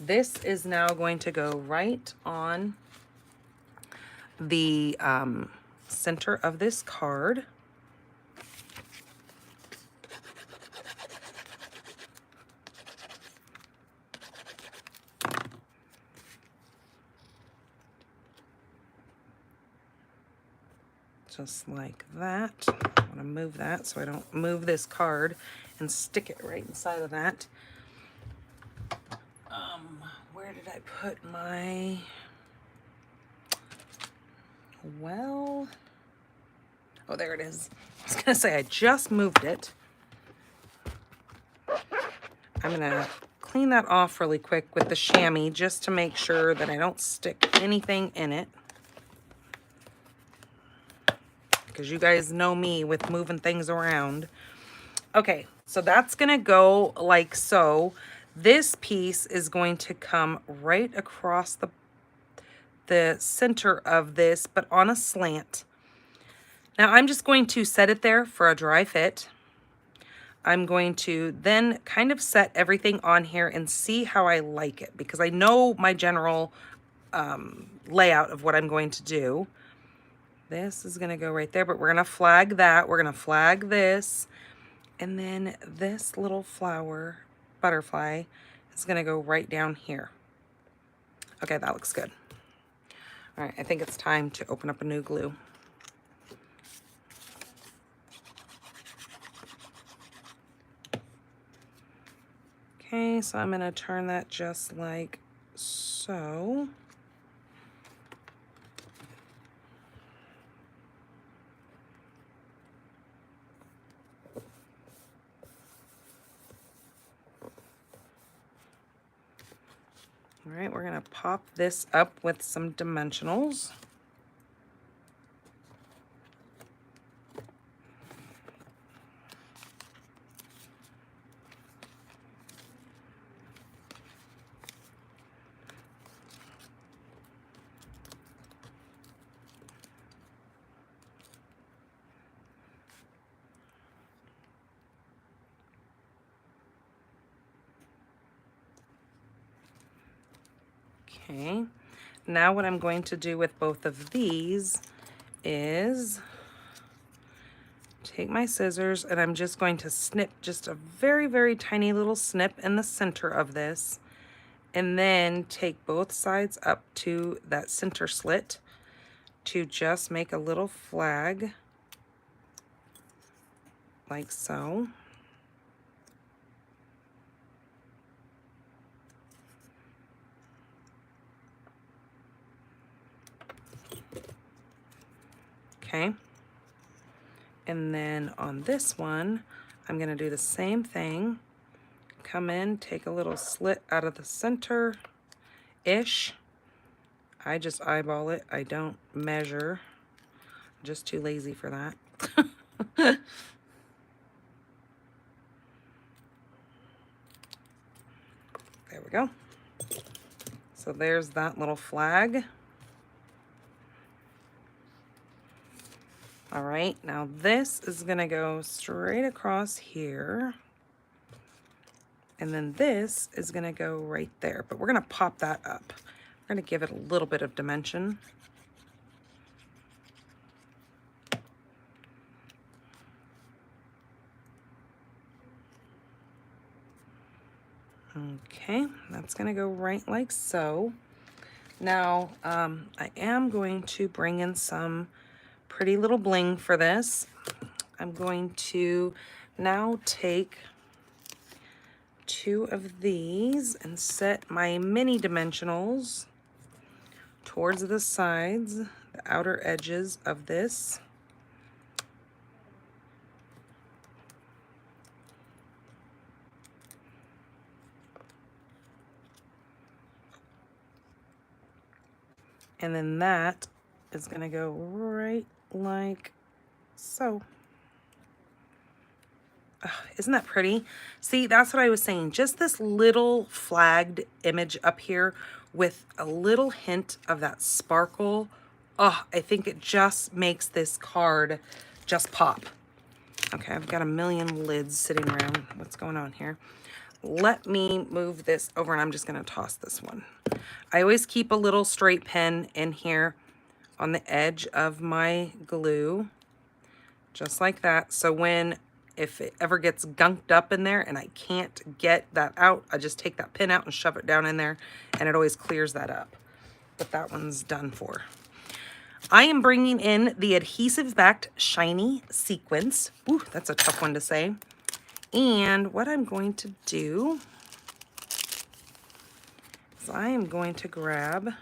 this is now going to go right on the center of this card. Just like that. I want to move that so I don't move this card and stick it right inside of that. Where did I put my, well, oh, there it is. I was gonna say I just moved it. I'm gonna clean that off really quick with the chamois just to make sure that I don't stick anything in it, because you guys know me with moving things around. Okay, so that's gonna go like so. This piece is going to come right across the center of this, but on a slant. Now I'm just going to set it there for a dry fit. I'm going to then kind of set everything on here and see how I like it, because I know my general layout of what I'm going to do. This is going to go right there, but we're going to flag that. We're going to flag this. And then this little flower, butterfly, is going to go right down here. Okay, that looks good. All right, I think it's time to open up a new glue. Okay, so I'm going to turn that just like so. All right, we're gonna pop this up with some dimensionals. Okay, now what I'm going to do with both of these is take my scissors and I'm just going to snip just a very, very tiny little snip in the center of this, and then take both sides up to that center slit to just make a little flag like so. Okay. And then on this one, I'm going to do the same thing. Come in, take a little slit out of the center-ish. I just eyeball it. I don't measure. I'm just too lazy for that. There we go. So there's that little flag. All right, now this is gonna go straight across here. And then this is gonna go right there, but we're gonna pop that up. We're gonna give it a little bit of dimension. Okay, that's gonna go right like so. Now, I am going to bring in some pretty little bling for this. I'm going to now take 2 of these and set my mini dimensionals towards the sides, the outer edges of this. And then that is gonna go right like so. Isn't that pretty? See, that's what I was saying. Just this little flagged image up here with a little hint of that sparkle. Oh, I think it just makes this card just pop. Okay, I've got a million lids sitting around. What's going on here? Let me move this over and I'm just gonna toss this one. I always keep a little straight pen in here on the edge of my glue, just like that. So if it ever gets gunked up in there and I can't get that out, I just take that pin out and shove it down in there and it always clears that up. But that one's done for. I am bringing in the adhesive backed shiny sequins. Ooh, that's a tough one to say. And what I'm going to do is I am going to grab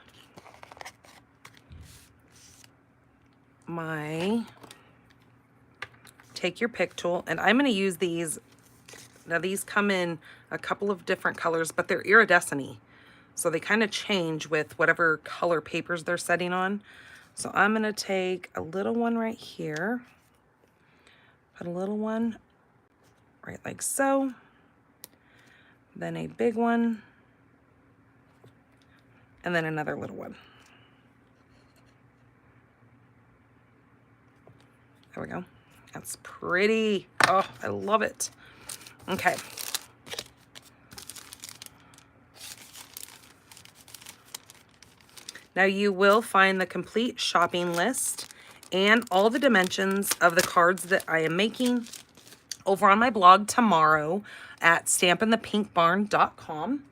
my take your pick tool, and I'm going to use these. Now these come in a couple of different colors, but they're iridescent-y, so they kind of change with whatever color papers they're setting on. So I'm going to take a little one right here, put a little one right like so, then a big one, and then another little one. There we go. That's pretty. Oh, I love it. Okay. Now you will find the complete shopping list and all the dimensions of the cards that I am making over on my blog tomorrow at stampinthepinkbarn.com.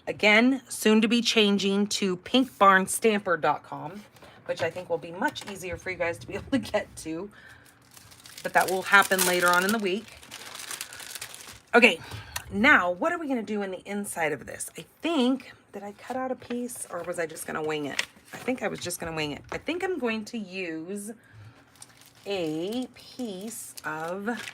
Again, soon to be changing to pinkbarnstamper.com, which I think will be much easier for you guys to be able to get to, but that will happen later on in the week. Okay, now what are we gonna do in the inside of this? I think, did I cut out a piece or was I just gonna wing it? I think I was just gonna wing it. I think I'm going to use a piece of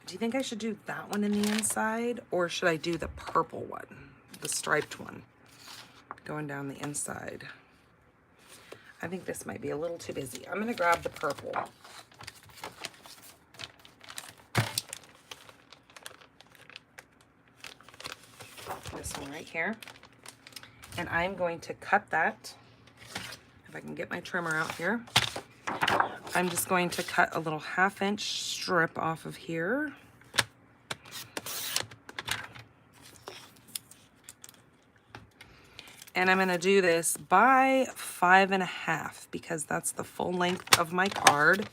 Do you think I should do that one in the inside, or should I do the purple one, the striped one, going down the inside? I think this might be a little too busy. I'm gonna grab the purple. This one right here. And I'm going to cut that. If I can get my trimmer out here. I'm just going to cut a little 1/2 inch strip off of here. And I'm gonna do this by 5.5 because that's the full length of my card.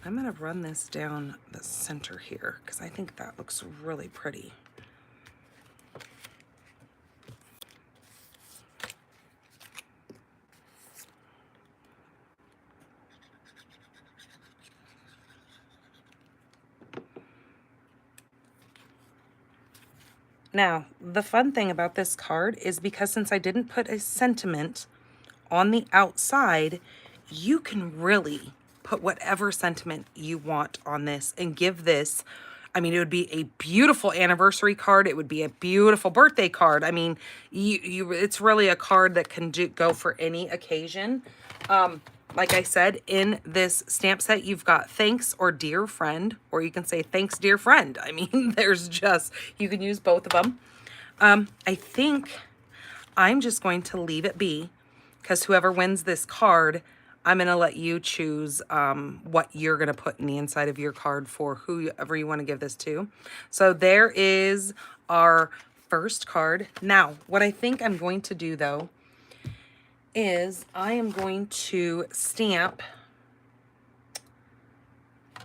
I'm gonna run this down the center here because I think that looks really pretty. Now, the fun thing about this card is because since I didn't put a sentiment on the outside, you can really put whatever sentiment you want on this and give this, I mean, it would be a beautiful anniversary card. It would be a beautiful birthday card. I mean, it's really a card that can go for any occasion. Like I said, in this stamp set, you've got thanks or dear friend, or you can say thanks, dear friend. I mean, there's just, you can use both of them. I think I'm just going to leave it be because whoever wins this card, I'm going to let you choose what you're going to put in the inside of your card for whoever you want to give this to. So there is our first card. Now, what I think I'm going to do though, is I am going to stamp,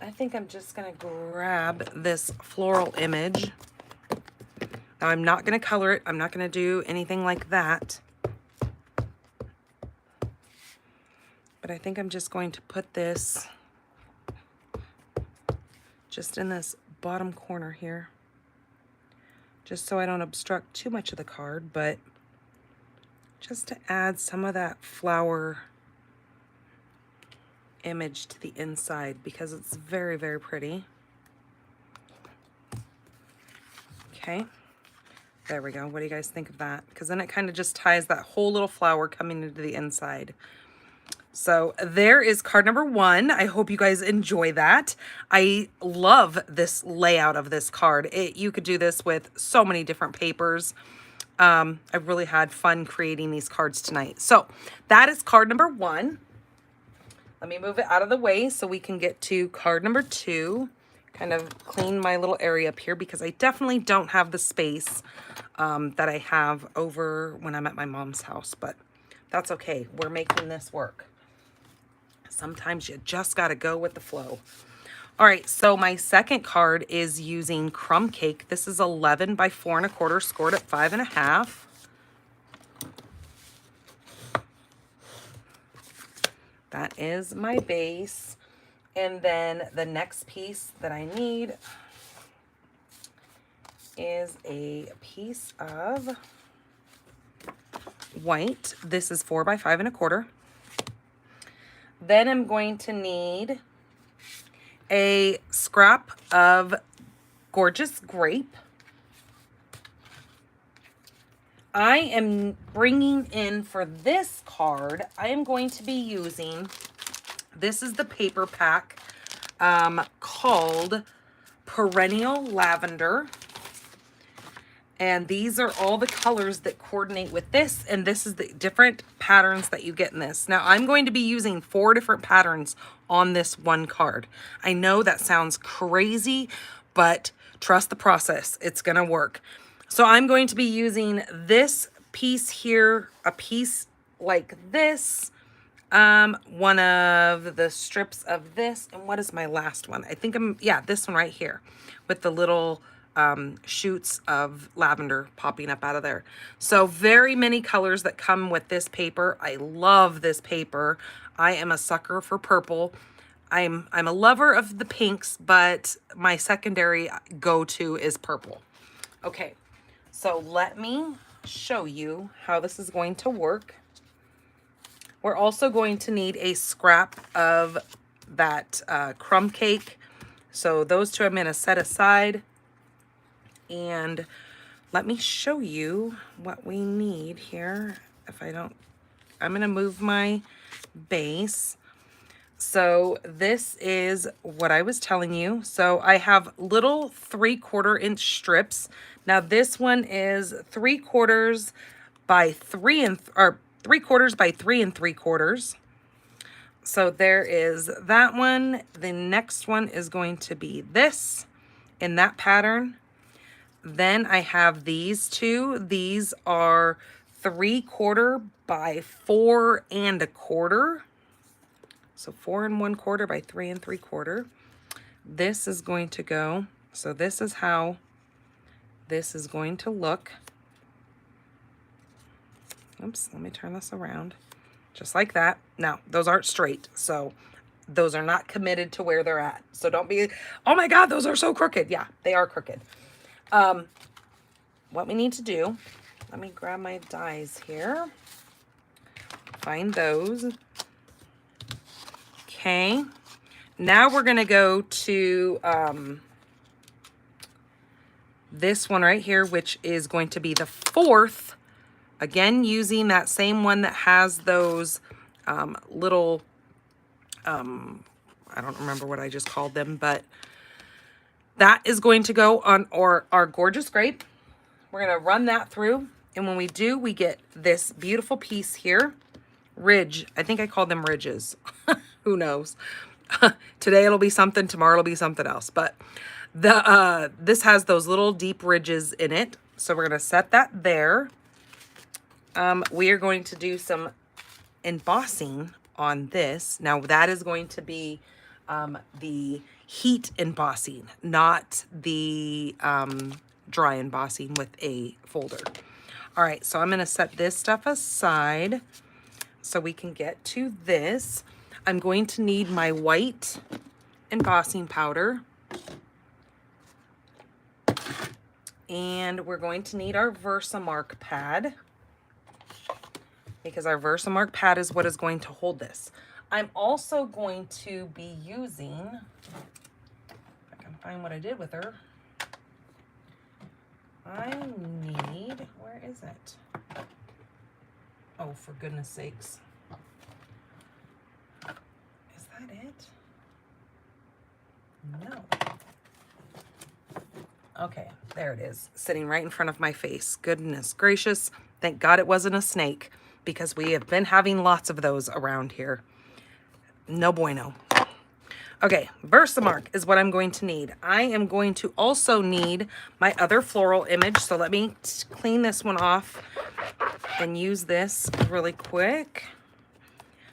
I think I'm just going to grab this floral image. Now I'm not going to color it. I'm not going to do anything like that. But I think I'm just going to put this just in this bottom corner here. Just so I don't obstruct too much of the card, but just to add some of that flower image to the inside because it's very, very pretty. Okay, there we go. What do you guys think of that? Because then it kind of just ties that whole little flower coming into the inside. So there is card number 1. I hope you guys enjoy that. I love this layout of this card. You could do this with so many different papers. I really had fun creating these cards tonight. So that is card number 1. Let me move it out of the way so we can get to card number 2. Kind of clean my little area up here because I definitely don't have the space that I have over when I'm at my mom's house, but that's okay. We're making this work. Sometimes you just got to go with the flow. All right, so my second card is using Crumb Cake. This is 11 by 4 1/4, scored at 5.5. That is my base. And then the next piece that I need is a piece of white. This is 4 by 5 1/4. Then I'm going to need a scrap of Gorgeous Grape. I am bringing in for this card, I am going to be using, this is the paper pack called Perennial Lavender. And these are all the colors that coordinate with this. And this is the different patterns that you get in this. Now, I'm going to be using 4 different patterns on this one card. I know that sounds crazy, but trust the process. It's going to work. So I'm going to be using this piece here, a piece like this, one of the strips of this. And what is my last one? I think this one right here with the little shoots of lavender popping up out of there. So very many colors that come with this paper. I love this paper. I am a sucker for purple. I'm a lover of the pinks, but my secondary go-to is purple. Okay, so let me show you how this is going to work. We're also going to need a scrap of that crumb cake. So those two I'm going to set aside. And let me show you what we need here. If I don't, I'm going to move my base. So this is what I was telling you. So I have little 3/4 inch strips. Now this one is 3/4 by 3/4 by 3 3/4. So there is that one. The next one is going to be this in that pattern. Then I have these two. These are 3/4 by 4 1/4. So 4 1/4 by 3 3/4. This is going to go, so this is how this is going to look. Oops, let me turn this around. Just like that. Now, those aren't straight, so those are not committed to where they're at. So don't be, oh my God, those are so crooked. Yeah, they are crooked. What we need to do, let me grab my dies here. Find those. Okay. Now we're going to go to this one right here, which is going to be the 4th. Again, using that same one that has those little, I don't remember what I just called them, but that is going to go on our gorgeous grape. We're going to run that through. And when we do, we get this beautiful piece here. Ridge. I think I called them ridges. Who knows? Today it'll be something. Tomorrow it'll be something else. But this has those little deep ridges in it. So we're going to set that there. We are going to do some embossing on this. Now that is going to be the heat embossing, not the dry embossing with a folder. All right, so I'm going to set this stuff aside so we can get to this. I'm going to need my white embossing powder. And we're going to need our Versamark pad, because our Versamark pad is what is going to hold this. I'm also going to be using, if I can find what I did with her. I need, where is it? Oh, for goodness sakes. Is that it? No. Okay, there it is, sitting right in front of my face. Goodness gracious. Thank God it wasn't a snake, because we have been having lots of those around here. No bueno. Okay, Versamark is what I'm going to need. I am going to also need my other floral image. So let me clean this one off and use this really quick,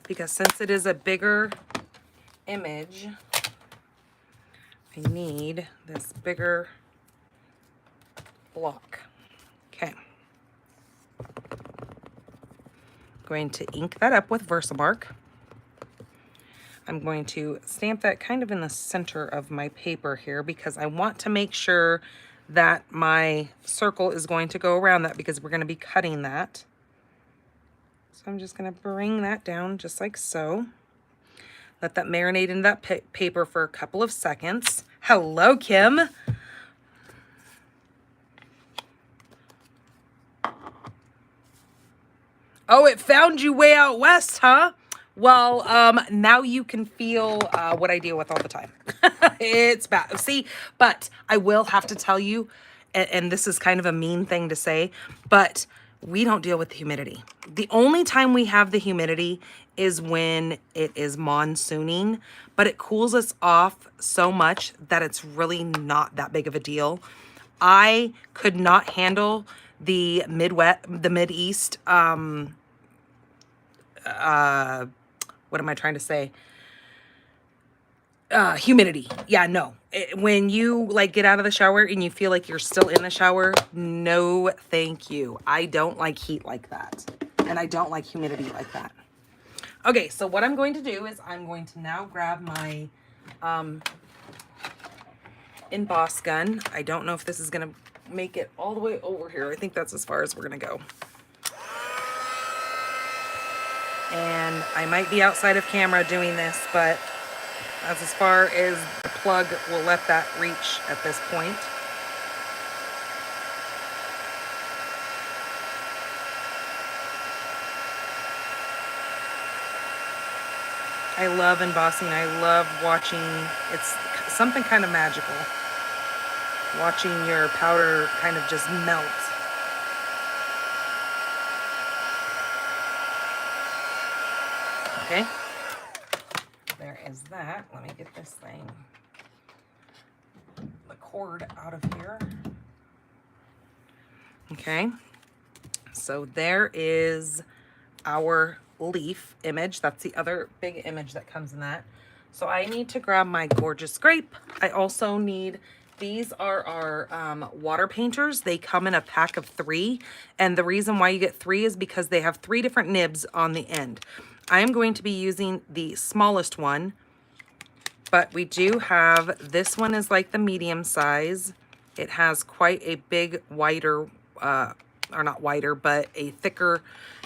because since it is a bigger image, I need this bigger block. Okay. Going to ink that up with Versamark. I'm going to stamp that kind of in the center of my paper here, because I want to make sure that my circle is going to go around that, because we're going to be cutting that. So I'm just going to bring that down just like so. Let that marinate in that paper for a couple of seconds. Hello, Kim. Oh, it found you way out west, huh? Well, now you can feel what I deal with all the time. It's bad. See, but I will have to tell you, and this is kind of a mean thing to say, but we don't deal with the humidity. The only time we have the humidity is when it is monsooning, but it cools us off so much that it's really not that big of a deal. I could not handle the Mideast, what am I trying to say? Humidity. Yeah, no. When you like get out of the shower and you feel like you're still in the shower, no, thank you. I don't like heat like that. And I don't like humidity like that. Okay, so what I'm going to do is I'm going to now grab my emboss gun. I don't know if this is going to make it all the way over here. I think that's as far as we're gonna go. And I might be outside of camera doing this, but that's as far as the plug will let that reach at this point. I love embossing. I love watching. It's something kind of magical. Watching your powder kind of just melt. Okay. There is that. Let me get this thing, the cord out of here. Okay. So there is our leaf image. That's the other big image that comes in that. So I need to grab my gorgeous scrape. I also need, these are our water painters. They come in a pack of 3. And the reason why you get 3 is because they have 3 different nibs on the end. I am going to be using the smallest one, but we do have, this one is like the medium size. It has quite a big, wider, or not wider, but a thicker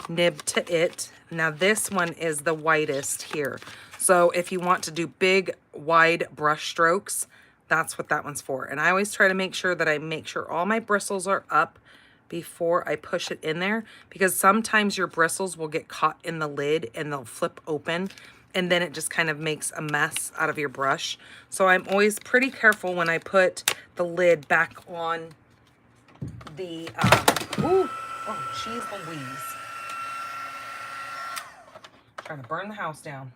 nib to it. Now this one is the widest here. So if you want to do big, wide brush strokes, that's what that one's for. And I always try to make sure that I make sure all my bristles are up before I push it in there, because sometimes your bristles will get caught in the lid and they'll flip open, and then it just kind of makes a mess out of your brush. So I'm always pretty careful when I put the lid back on the, oh, geez Louise. Trying to burn the house down.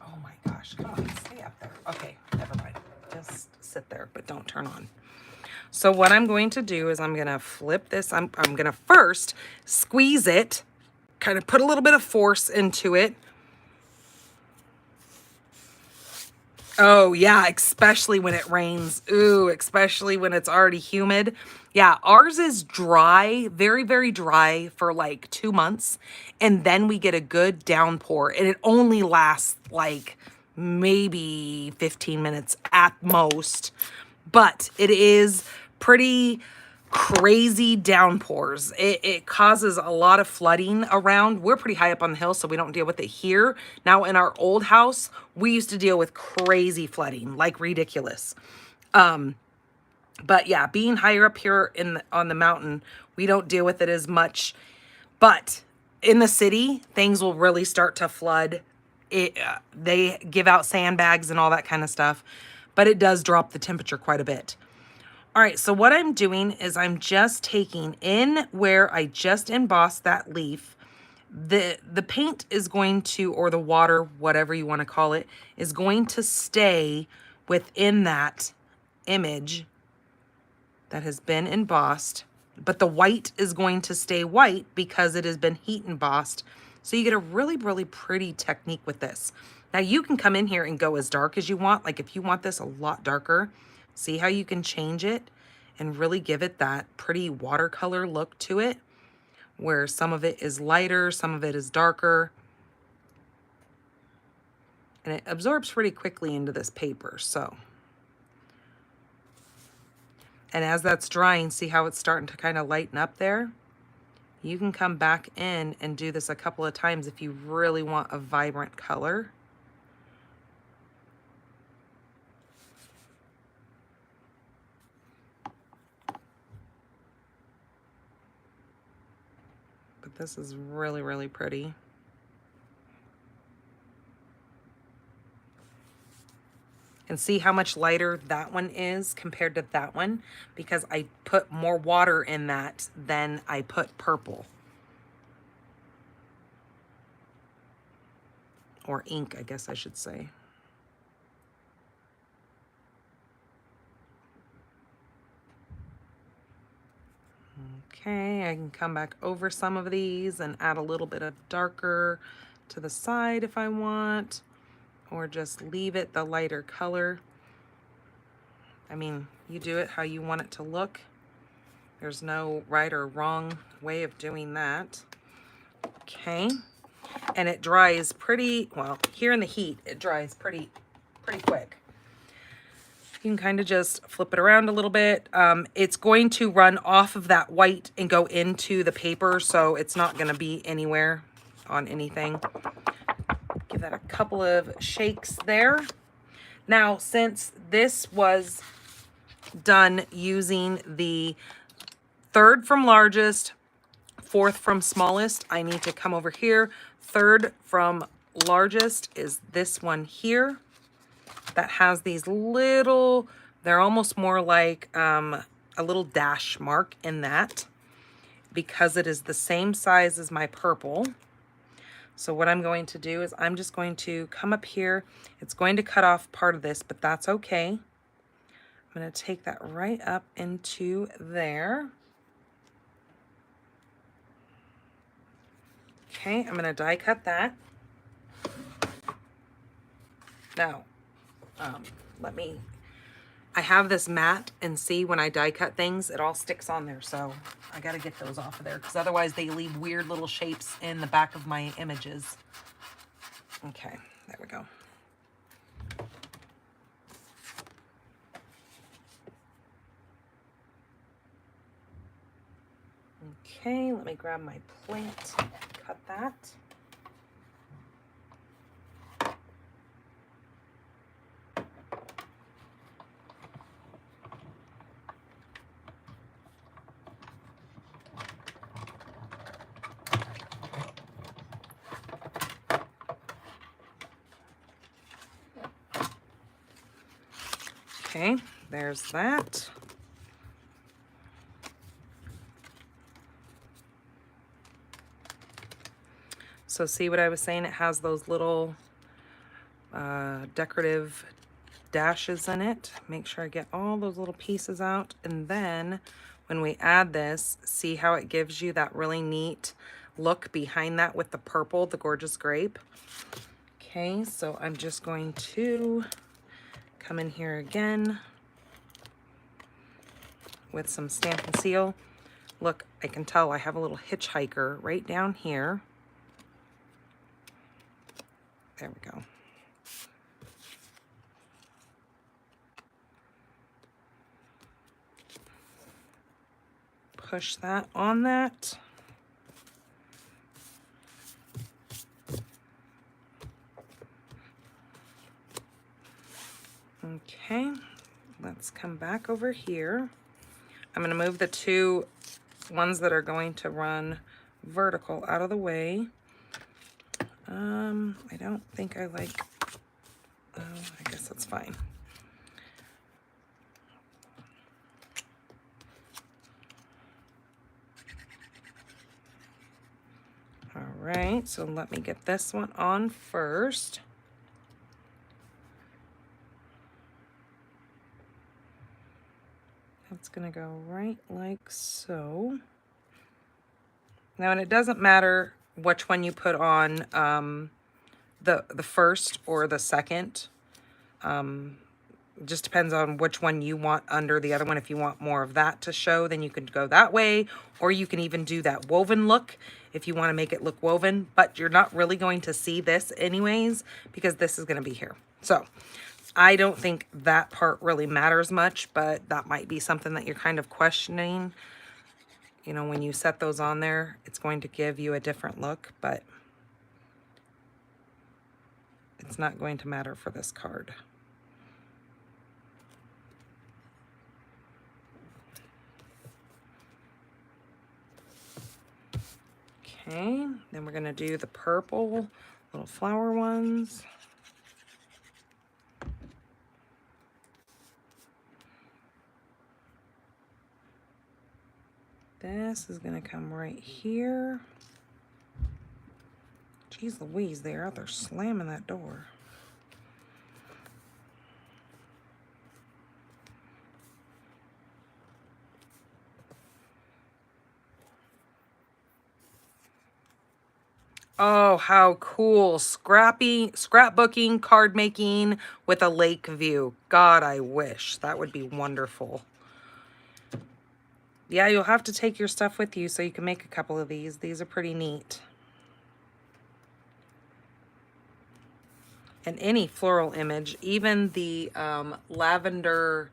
Oh my gosh, come on, stay up there. Okay, never mind. Just sit there, but don't turn on. So what I'm going to do is I'm gonna flip this. I'm gonna first squeeze it, kind of put a little bit of force into it. Oh yeah, especially when it rains. Ooh, especially when it's already humid. Yeah, ours is dry, very, very dry for like 2 months. And then we get a good downpour, and it only lasts like maybe 15 minutes at most. But it is pretty crazy downpours. It causes a lot of flooding around. We're pretty high up on the hill, so we don't deal with it here. Now in our old house, we used to deal with crazy flooding, like ridiculous. But yeah, being higher up here on the mountain, we don't deal with it as much. But in the city, things will really start to flood. They give out sandbags and all that kind of stuff, but it does drop the temperature quite a bit. All right, so what I'm doing is I'm just taking in where I just embossed that leaf. The paint is going to, or the water, whatever you want to call it, is going to stay within that image that has been embossed, but the white is going to stay white because it has been heat embossed. So you get a really, really pretty technique with this. Now you can come in here and go as dark as you want. Like if you want this a lot darker, see how you can change it and really give it that pretty watercolor look to it, where some of it is lighter, some of it is darker. And it absorbs pretty quickly into this paper, so. And as that's drying, see how it's starting to kind of lighten up there? You can come back in and do this a couple of times if you really want a vibrant color. But this is really, really pretty. And see how much lighter that one is compared to that one, because I put more water in that than I put purple. Or ink, I guess I should say. Okay, I can come back over some of these and add a little bit of darker to the side if I want, or just leave it the lighter color. I mean, you do it how you want it to look. There's no right or wrong way of doing that. Okay, and it dries pretty, well, here in the heat, it dries pretty quick. You can kind of just flip it around a little bit. It's going to run off of that white and go into the paper, so it's not going to be anywhere on anything. Give that a couple of shakes there. Now, since this was done using the third from largest, fourth from smallest, I need to come over here. Third from largest is this one here that has these little, they're almost more like a little dash mark in that because it is the same size as my purple. So what I'm going to do is I'm just going to come up here. It's going to cut off part of this, but that's okay. I'm going to take that right up into there. Okay, I'm going to die cut that. Now, I have this mat, and see, when I die cut things, it all sticks on there, so I got to get those off of there because otherwise they leave weird little shapes in the back of my images. Okay, there we go. Okay, let me grab my plate, cut that. Okay, there's that. So see what I was saying? It has those little decorative dashes in it. Make sure I get all those little pieces out. And then when we add this, see how it gives you that really neat look behind that with the purple, the gorgeous grape. Okay, so I'm just going to come in here again with some Stampin' Seal. Look, I can tell I have a little hitchhiker right down here. There we go. Push that on that. Okay, let's come back over here. I'm going to move the two ones that are going to run vertical out of the way. I don't think I like, I guess that's fine. All right, so let me get this one on first. That's gonna go right like so. Now, and it doesn't matter which one you put on, the first or the second. It just depends on which one you want under the other one. If you want more of that to show, then you can go that way, or you can even do that woven look if you want to make it look woven, but you're not really going to see this anyways because this is going to be here. So I don't think that part really matters much, but that might be something that you're kind of questioning. You know, when you set those on there, it's going to give you a different look, but it's not going to matter for this card. Okay, then we're gonna do the purple little flower ones. This is gonna come right here. Jeez Louise, they're out there slamming that door. Oh, how cool. Scrapbooking, card making with a lake view. God, I wish. That would be wonderful. Yeah, you'll have to take your stuff with you so you can make a couple of these. These are pretty neat. And any floral image, even the lavender,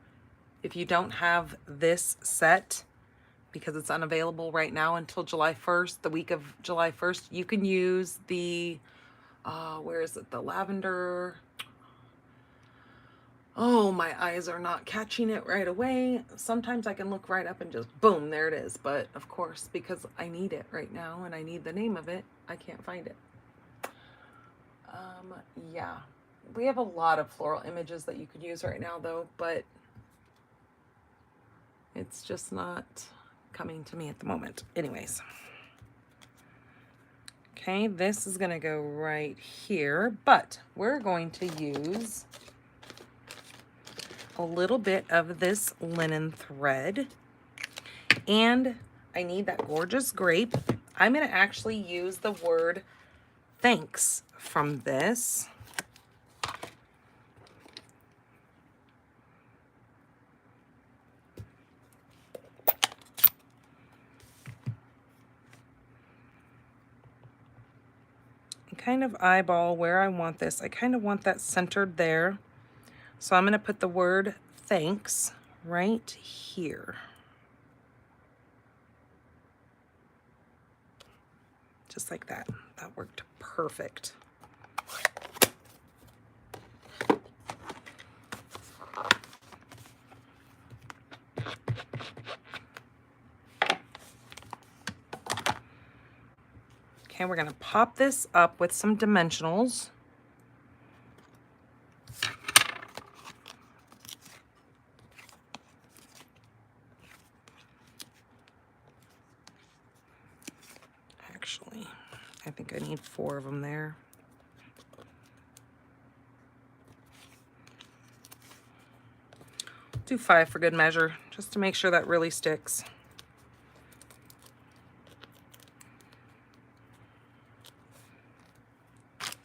if you don't have this set, because it's unavailable right now until July 1st, the week of July 1st, you can use the, where is it? The lavender. Oh, my eyes are not catching it right away. Sometimes I can look right up and just boom, there it is. But of course, because I need it right now and I need the name of it, I can't find it. Yeah, we have a lot of floral images that you could use right now though, but it's just not coming to me at the moment. Anyways. Okay, this is gonna go right here, but we're going to use a little bit of this linen thread, and I need that gorgeous grape. I'm gonna actually use the word thanks from this. Kind of eyeball where I want this. I kind of want that centered there. So I'm going to put the word thanks right here. Just like that. That worked perfect. Okay, we're going to pop this up with some dimensionals. Actually, I think I need 4 of them there. Do 5 for good measure, just to make sure that really sticks.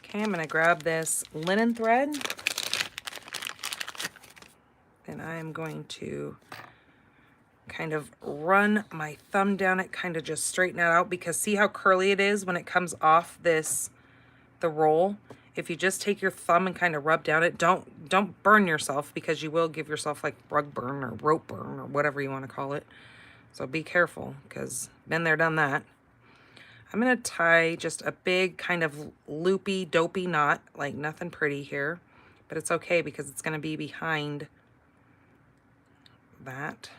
Okay, I'm going to grab this linen thread, and I'm going to kind of run my thumb down it, kind of just straighten it out, because see how curly it is when it comes off this, the roll? If you just take your thumb and kind of rub down it, don't burn yourself, because you will give yourself like rug burn or rope burn or whatever you want to call it. So be careful, because been there, done that. I'm going to tie just a big kind of loopy, dopey knot, like nothing pretty here, but it's okay because it's going to be behind that.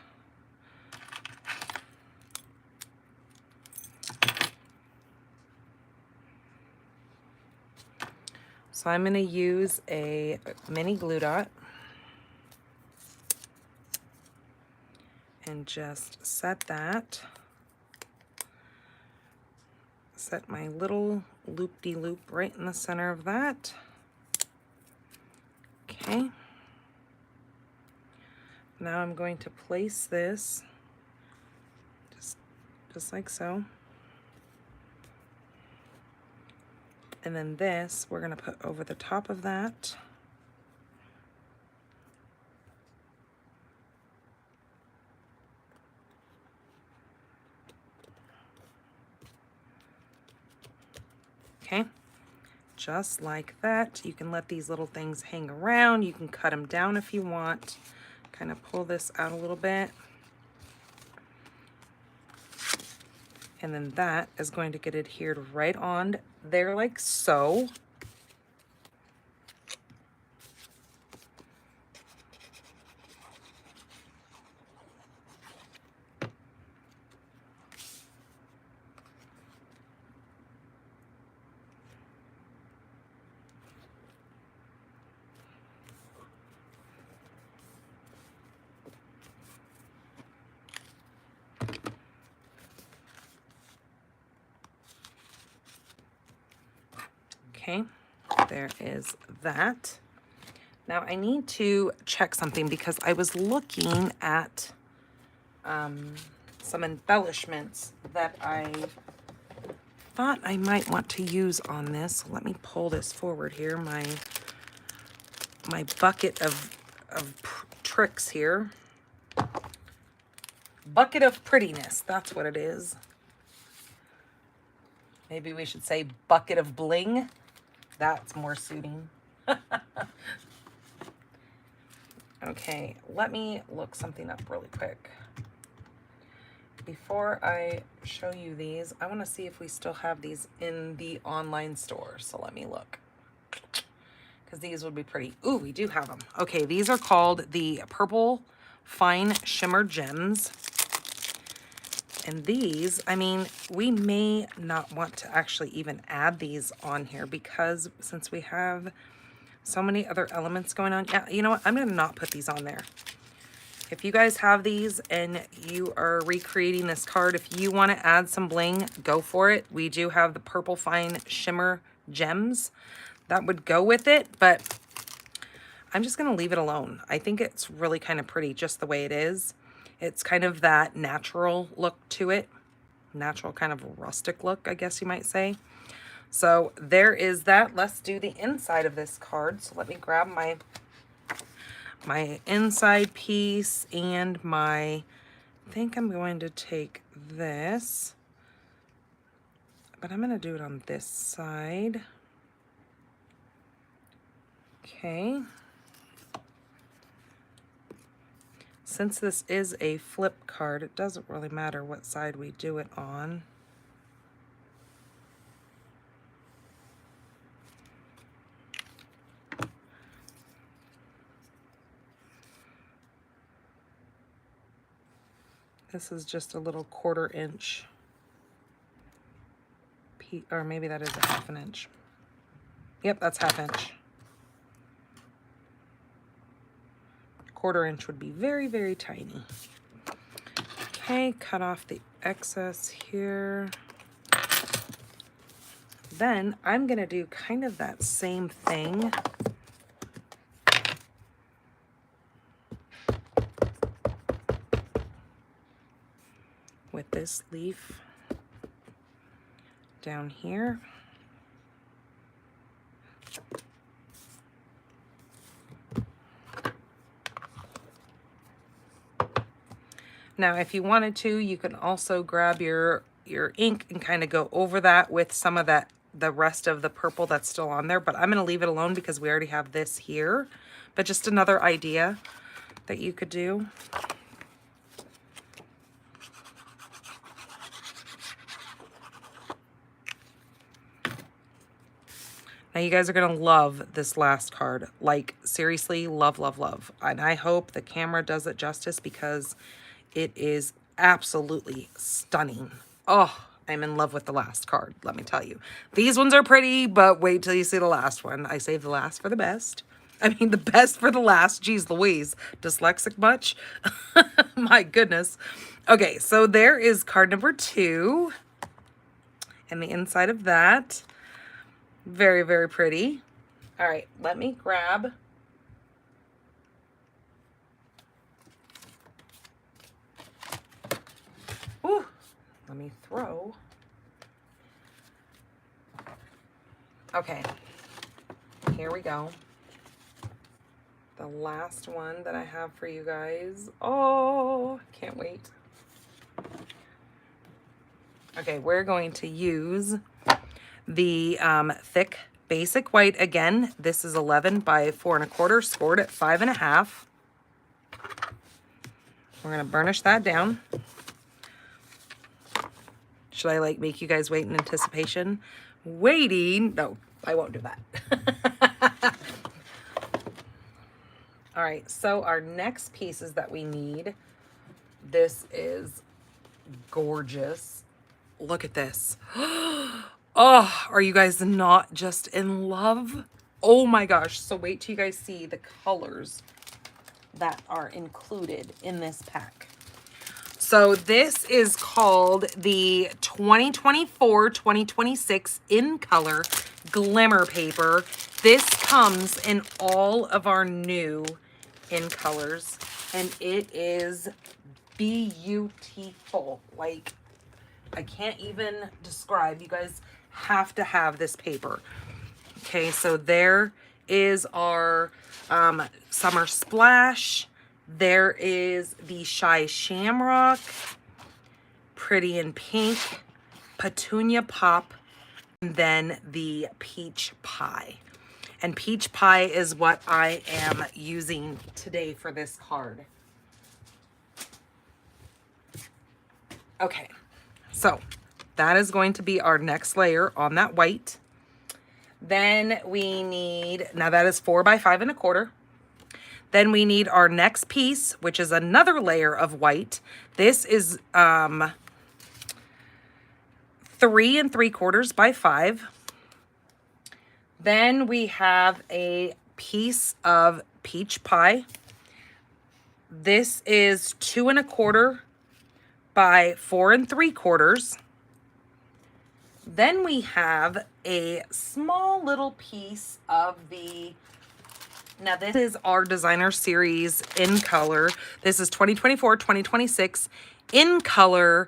So I'm going to use a mini glue dot and just set that. Set my little loop-de-loop right in the center of that. Okay. Now I'm going to place this just like so. And then this, we're going to put over the top of that. Okay, just like that. You can let these little things hang around. You can cut them down if you want. Kind of pull this out a little bit. And then that is going to get adhered right on there like so. Okay, there is that. Now I need to check something, because I was looking at some embellishments that I thought I might want to use on this. Let me pull this forward here, my bucket of tricks here. Bucket of prettiness, that's what it is. Maybe we should say bucket of bling. That's more suiting. Okay, let me look something up really quick. Before I show you these, I want to see if we still have these in the online store. So let me look. Because these would be pretty. Ooh, we do have them. Okay, these are called the Purple Fine Shimmer Gems. And these, I mean, we may not want to actually even add these on here because since we have so many other elements going on. Yeah, you know what? I'm going to not put these on there. If you guys have these and you are recreating this card, if you want to add some bling, go for it. We do have the Purple Fine Shimmer Gems that would go with it, but I'm just going to leave it alone. I think it's really kind of pretty just the way it is. It's kind of that natural look to it. Natural kind of rustic look, I guess you might say. So there is that. Let's do the inside of this card. So let me grab my inside piece and I think I'm going to take this, but I'm going to do it on this side. Okay. Since this is a flip card, it doesn't really matter what side we do it on. This is just a little 1/4 inch, or maybe that is a 1/2 inch. Yep, that's 1/2 inch. 1/4 inch would be very, very tiny. Okay, cut off the excess here. Then I'm gonna do kind of that same thing with this leaf down here. Now, if you wanted to, you can also grab your ink and kind of go over that with some of the rest of the purple that's still on there, but I'm going to leave it alone because we already have this here. But just another idea that you could do. Now you guys are going to love this last card. Like, seriously, love, love, love. And I hope the camera does it justice because it is absolutely stunning. Oh, I'm in love with the last card, let me tell you. These ones are pretty, but wait till you see the last one. I saved the last for the best. I mean, the best for the last. Geez Louise. Dyslexic much? My goodness. Okay, so there is card number 2. And the inside of that. Very, very pretty. All right, let me grab let me throw. Okay, here we go. The last one that I have for you guys. Oh, can't wait. Okay, we're going to use the thick basic white again. This is 11 by 4 1/4, scored at 5 1/2. We're gonna burnish that down. Should I like make you guys wait in anticipation? Waiting? No, I won't do that. All right, so our next pieces that we need, this is gorgeous. Look at this. Oh, are you guys not just in love? Oh my gosh. So wait till you guys see the colors that are included in this pack. So this is called the 2024-2026 In Color Glimmer Paper. This comes in all of our new In Colors, and it is beautiful. Like, I can't even describe. You guys have to have this paper. Okay, so there is our Summer Splash. There is the Shy Shamrock, Pretty in Pink, Petunia Pop, and then the Peach Pie. And peach pie is what I am using today for this card. Okay, so that is going to be our next layer on that white. Then we need, now that is 4 by 5 1/4. Then we need our next piece, which is another layer of white. This is 3 3/4 by 5. Then we have a piece of peach pie. This is 2 1/4 by 4 3/4. Then we have a small little piece of the, now this is our designer series in color. This is 2024-2026 in color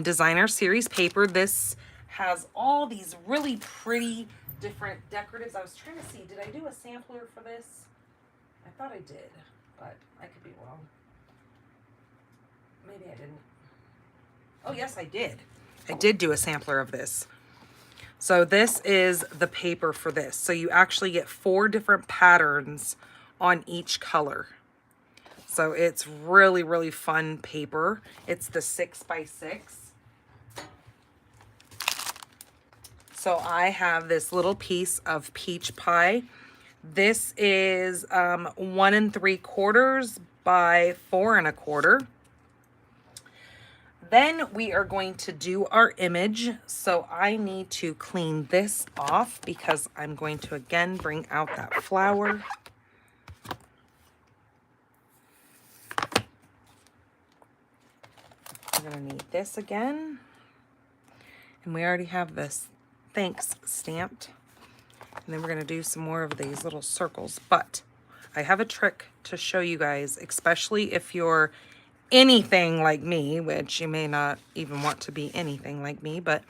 designer series paper. This has all these really pretty different decoratives. I was trying to see, did I do a sampler for this? I thought I did, but I could be wrong. Maybe I didn't. Oh yes, I did. I did do a sampler of this. So this is the paper for this. So you actually get 4 different patterns on each color. So it's really, really fun paper. It's the 6 by 6. So I have this little piece of peach pie. This is 1 3/4 by 4 1/4. Then we are going to do our image. So I need to clean this off because I'm going to again bring out that flower. I'm going to need this again. And we already have this thanks stamped. And then we're going to do some more of these little circles. But I have a trick to show you guys, especially if you're anything like me, which you may not even want to be anything like me, but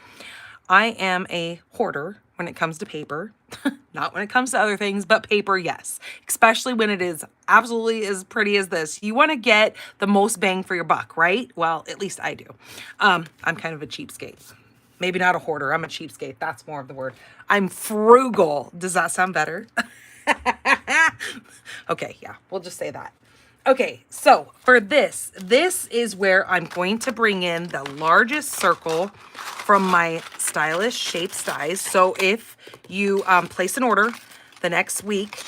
I am a hoarder when it comes to paper. Not when it comes to other things, but paper, yes. Especially when it is absolutely as pretty as this. You want to get the most bang for your buck, right? Well, at least I do. I'm kind of a cheapskate. Maybe not a hoarder. I'm a cheapskate. That's more of the word. I'm frugal. Does that sound better? Okay, yeah, we'll just say that. Okay, so for this is where I'm going to bring in the largest circle from my Stylish Shapes dies. So if you place an order the next week,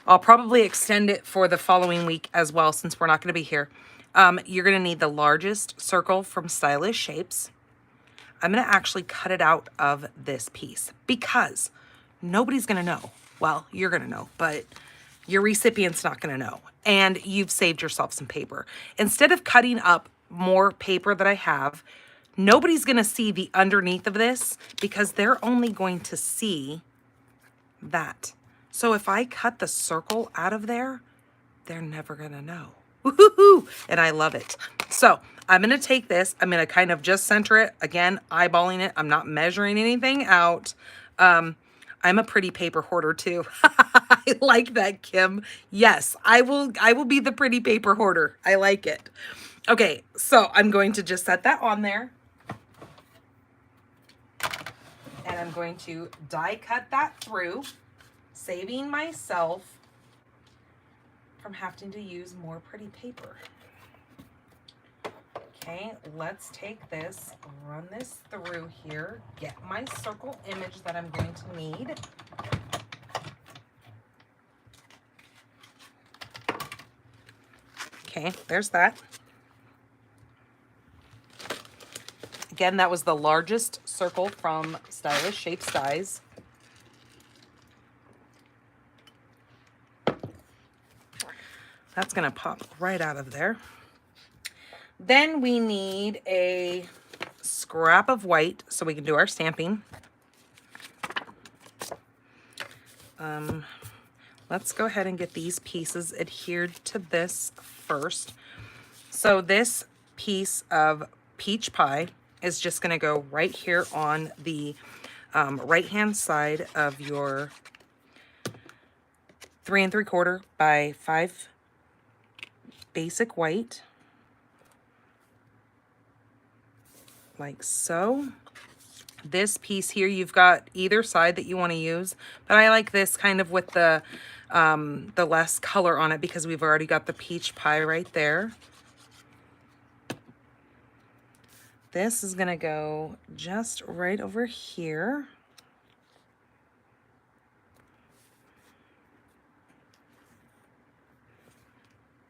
I'll probably extend it for the following week as well since we're not going to be here. You're going to need the largest circle from Stylish Shapes. I'm going to actually cut it out of this piece because nobody's going to know. Well, you're going to know, but your recipient's not going to know. And you've saved yourself some paper. Instead of cutting up more paper that I have, nobody's going to see the underneath of this because they're only going to see that. So if I cut the circle out of there, they're never going to know. Woohoo! And I love it. So I'm going to take this. I'm going to kind of just center it. Again, eyeballing it. I'm not measuring anything out. I'm a pretty paper hoarder too. I like that, Kim. Yes, I will be the pretty paper hoarder. I like it. Okay, so I'm going to just set that on there. And I'm going to die cut that through, saving myself from having to use more pretty paper. Okay, let's take this, run this through here, get my circle image that I'm going to need. Okay, there's that. Again, that was the largest circle from Stylish Shapes Dies. That's going to pop right out of there. Then we need a scrap of white so we can do our stamping. Let's go ahead and get these pieces adhered to this first. So this piece of peach pie is just going to go right here on the right-hand side of your 3 3/4 by 5 basic white. Like so. This piece here, you've got either side that you want to use, but I like this kind of with the less color on it because we've already got the peach pie right there. This is gonna go just right over here.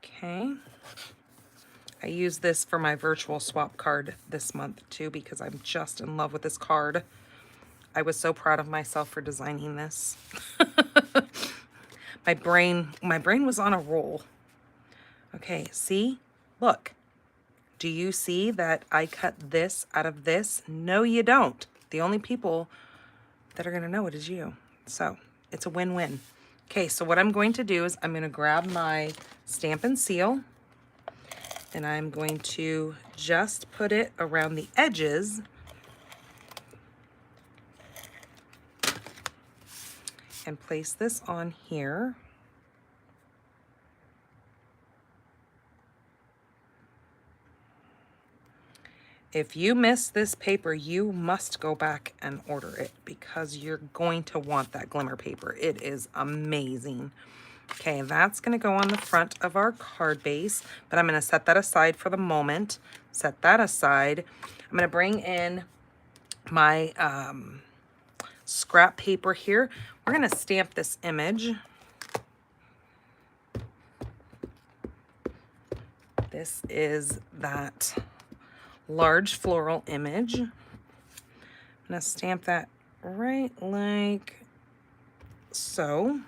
Okay. I used this for my virtual swap card this month too because I'm just in love with this card. I was so proud of myself for designing this. My brain was on a roll. Okay, see? Look. Do you see that I cut this out of this? No, you don't. The only people that are gonna know it is you. So it's a win-win. Okay, so what I'm going to do is I'm gonna grab my Stampin' Seal and I'm going to just put it around the edges and place this on here. If you miss this paper, you must go back and order it because you're going to want that glimmer paper. It is amazing. Okay, that's gonna go on the front of our card base, but I'm gonna set that aside for the moment. Set that aside. I'm gonna bring in my scrap paper here. We're gonna stamp this image. This is that large floral image. I'm gonna stamp that right like so.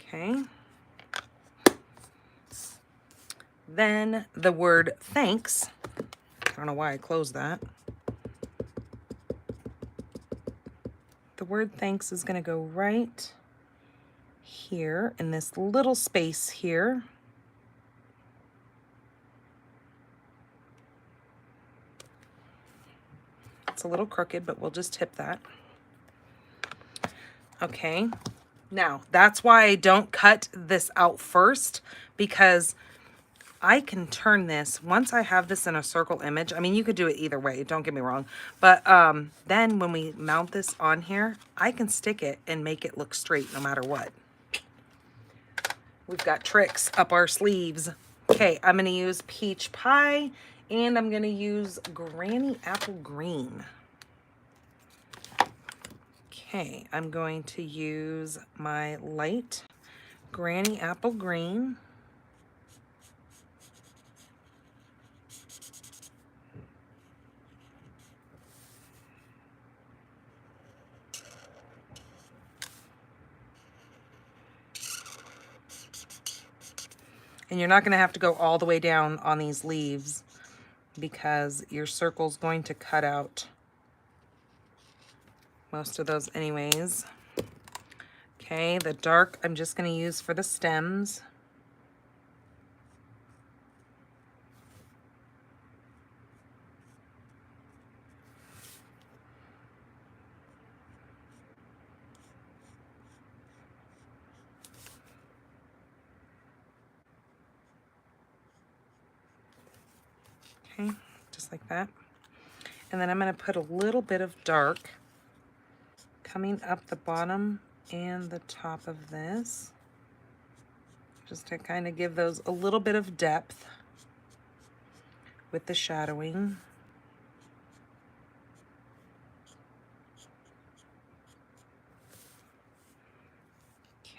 Okay. Then the word thanks. I don't know why I closed that. The word thanks is gonna go right here in this little space here. It's a little crooked, but we'll just tip that. Okay, now that's why I don't cut this out first, because I can turn this, once I have this in a circle image, I mean, you could do it either way, don't get me wrong, but then when we mount this on here, I can stick it and make it look straight no matter what. We've got tricks up our sleeves. Okay, I'm gonna use peach pie and I'm gonna use Granny Apple Green. Okay, I'm going to use my light Granny Apple Green. And you're not going to have to go all the way down on these leaves because your circle's going to cut out most of those anyways. Okay, the dark I'm just going to use for the stems. Okay, just like that. And then I'm going to put a little bit of dark coming up the bottom and the top of this, just to kind of give those a little bit of depth with the shadowing.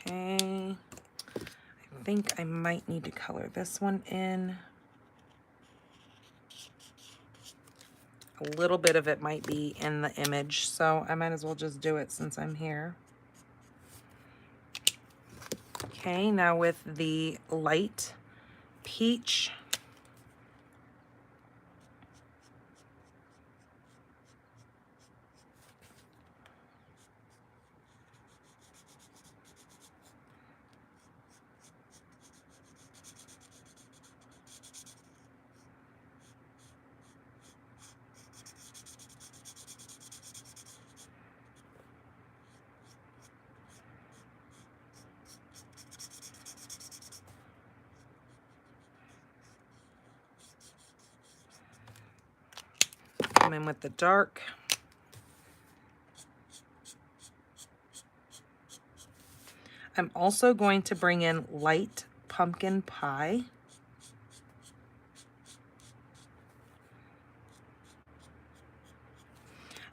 Okay, I think I might need to color this one in. A little bit of it might be in the image, so I might as well just do it since I'm here. Okay, now with the light peach, Come in with the dark. I'm also going to bring in light pumpkin pie.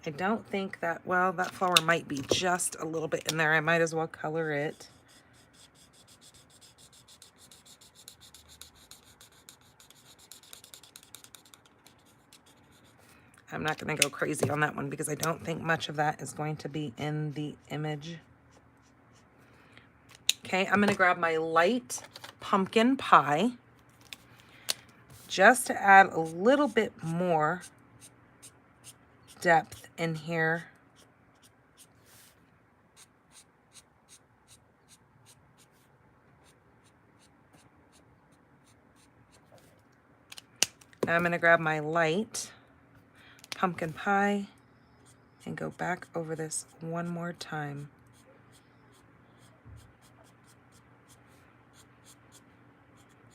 I don't think that, well, that flower might be just a little bit in there. I might as well color it. I'm not going to go crazy on that one because I don't think much of that is going to be in the image. Okay, I'm going to grab my light pumpkin pie just to add a little bit more depth in here. Now I'm going to grab my light pumpkin pie and go back over this one more time.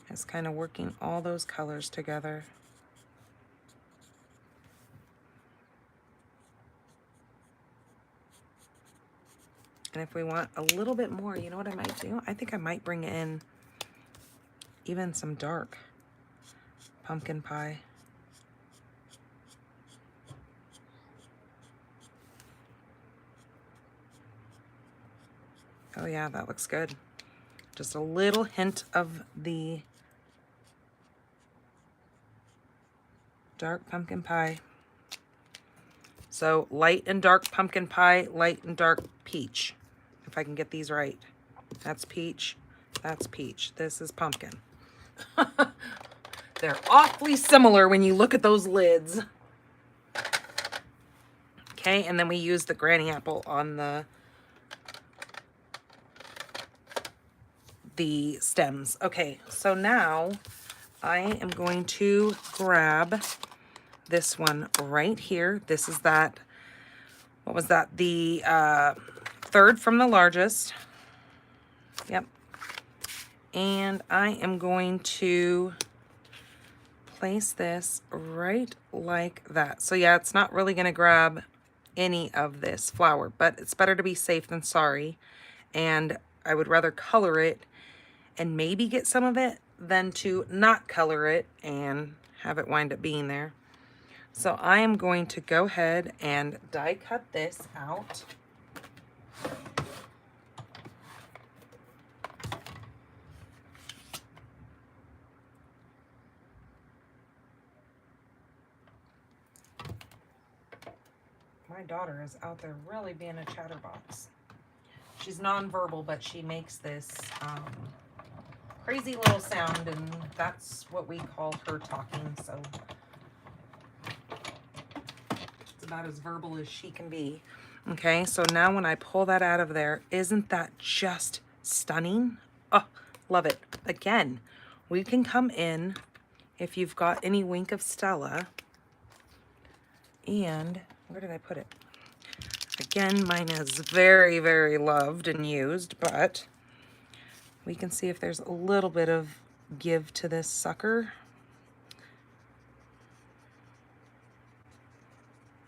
Just kind of working all those colors together. And if we want a little bit more, you know what I might do? I think I might bring in even some dark pumpkin pie. Oh yeah, that looks good. Just a little hint of the dark pumpkin pie. So light and dark pumpkin pie, light and dark peach. If I can get these right. That's peach, that's peach. This is pumpkin. They're awfully similar when you look at those lids. Okay, and then we use the granny apple on the stems. Okay, so now I am going to grab this one right here. This is that, what was that? The third from the largest. Yep. And I am going to place this right like that. So yeah, it's not really gonna grab any of this flower, but it's better to be safe than sorry. And I would rather color it and maybe get some of it than to not color it and have it wind up being there. So I am going to go ahead and die cut this out. My daughter is out there really being a chatterbox. She's nonverbal, but she makes this crazy little sound, and that's what we call her talking. So it's about as verbal as she can be. Okay, so now when I pull that out of there, isn't that just stunning? Oh, love it. Again, we can come in if you've got any Wink of Stella. And where did I put it? Again, mine is very, very loved and used, but we can see if there's a little bit of give to this sucker.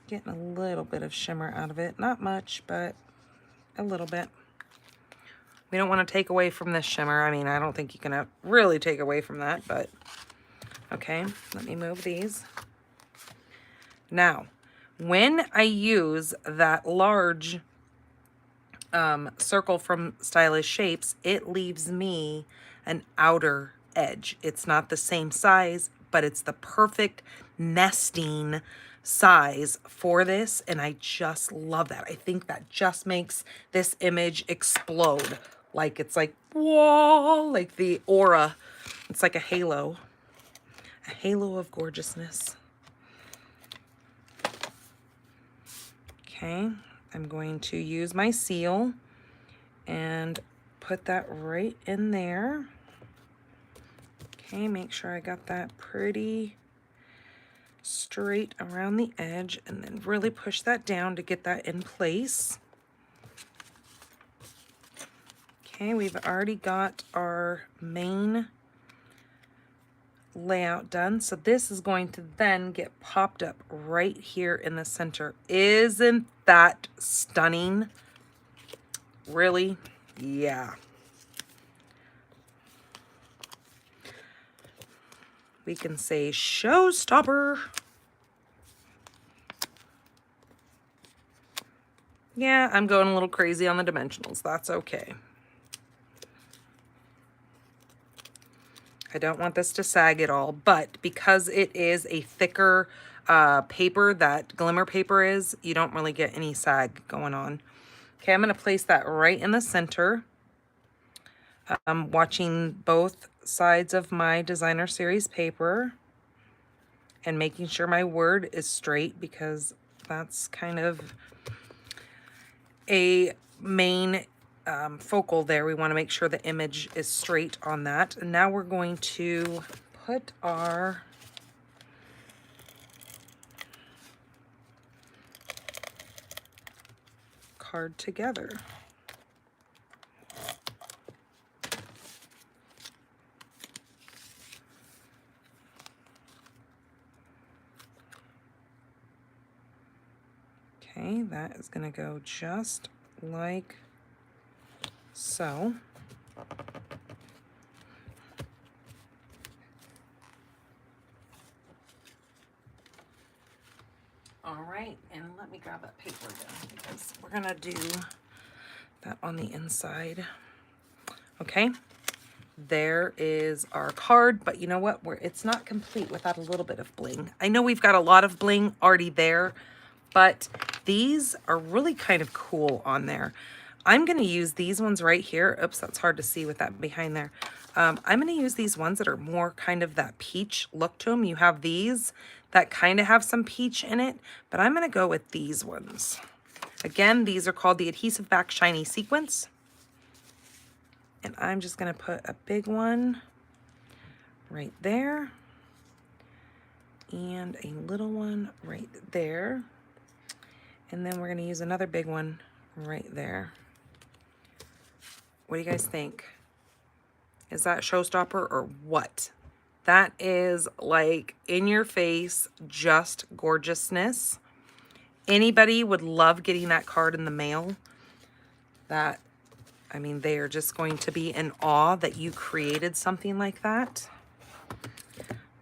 Getting a little bit of shimmer out of it. Not much, but a little bit. We don't want to take away from this shimmer. I mean, I don't think you can really take away from that, but okay, let me move these. Now, when I use that large circle from Stylish Shapes, it leaves me an outer edge. It's not the same size, but it's the perfect nesting size for this, and I just love that. I think that just makes this image explode. Like, it's like, whoa, like the aura. It's like a halo of gorgeousness. Okay, I'm going to use my seal and put that right in there. Okay, make sure I got that pretty straight around the edge, and then really push that down to get that in place. Okay, we've already got our main layout done. So this is going to then get popped up right here in the center. Isn't that stunning? Really? Yeah. We can say showstopper. Yeah, I'm going a little crazy on the dimensionals. That's okay. I don't want this to sag at all, but because it is a thicker paper that glimmer paper is, you don't really get any sag going on. Okay, I'm going to place that right in the center. I'm watching both sides of my designer series paper and making sure my word is straight, because that's kind of a main focal there. We want to make sure the image is straight on that. And now we're going to put our card together. Okay, that is going to go just like so. All right, and let me grab that paper again, because we're going to do that on the inside. Okay, there is our card, but you know what? It's not complete without a little bit of bling. I know we've got a lot of bling already there, but these are really kind of cool on there. I'm going to use these ones right here. Oops, that's hard to see with that behind there. I'm going to use these ones that are more kind of that peach look to them. You have these that kind of have some peach in it, but I'm going to go with these ones. Again, these are called the Adhesive Back Shiny Sequence. And I'm just going to put a big one right there and a little one right there. And then we're going to use another big one right there. What do you guys think? Is that showstopper or what? That is like in your face, just gorgeousness. Anybody would love getting that card in the mail. That, I mean, they are just going to be in awe that you created something like that.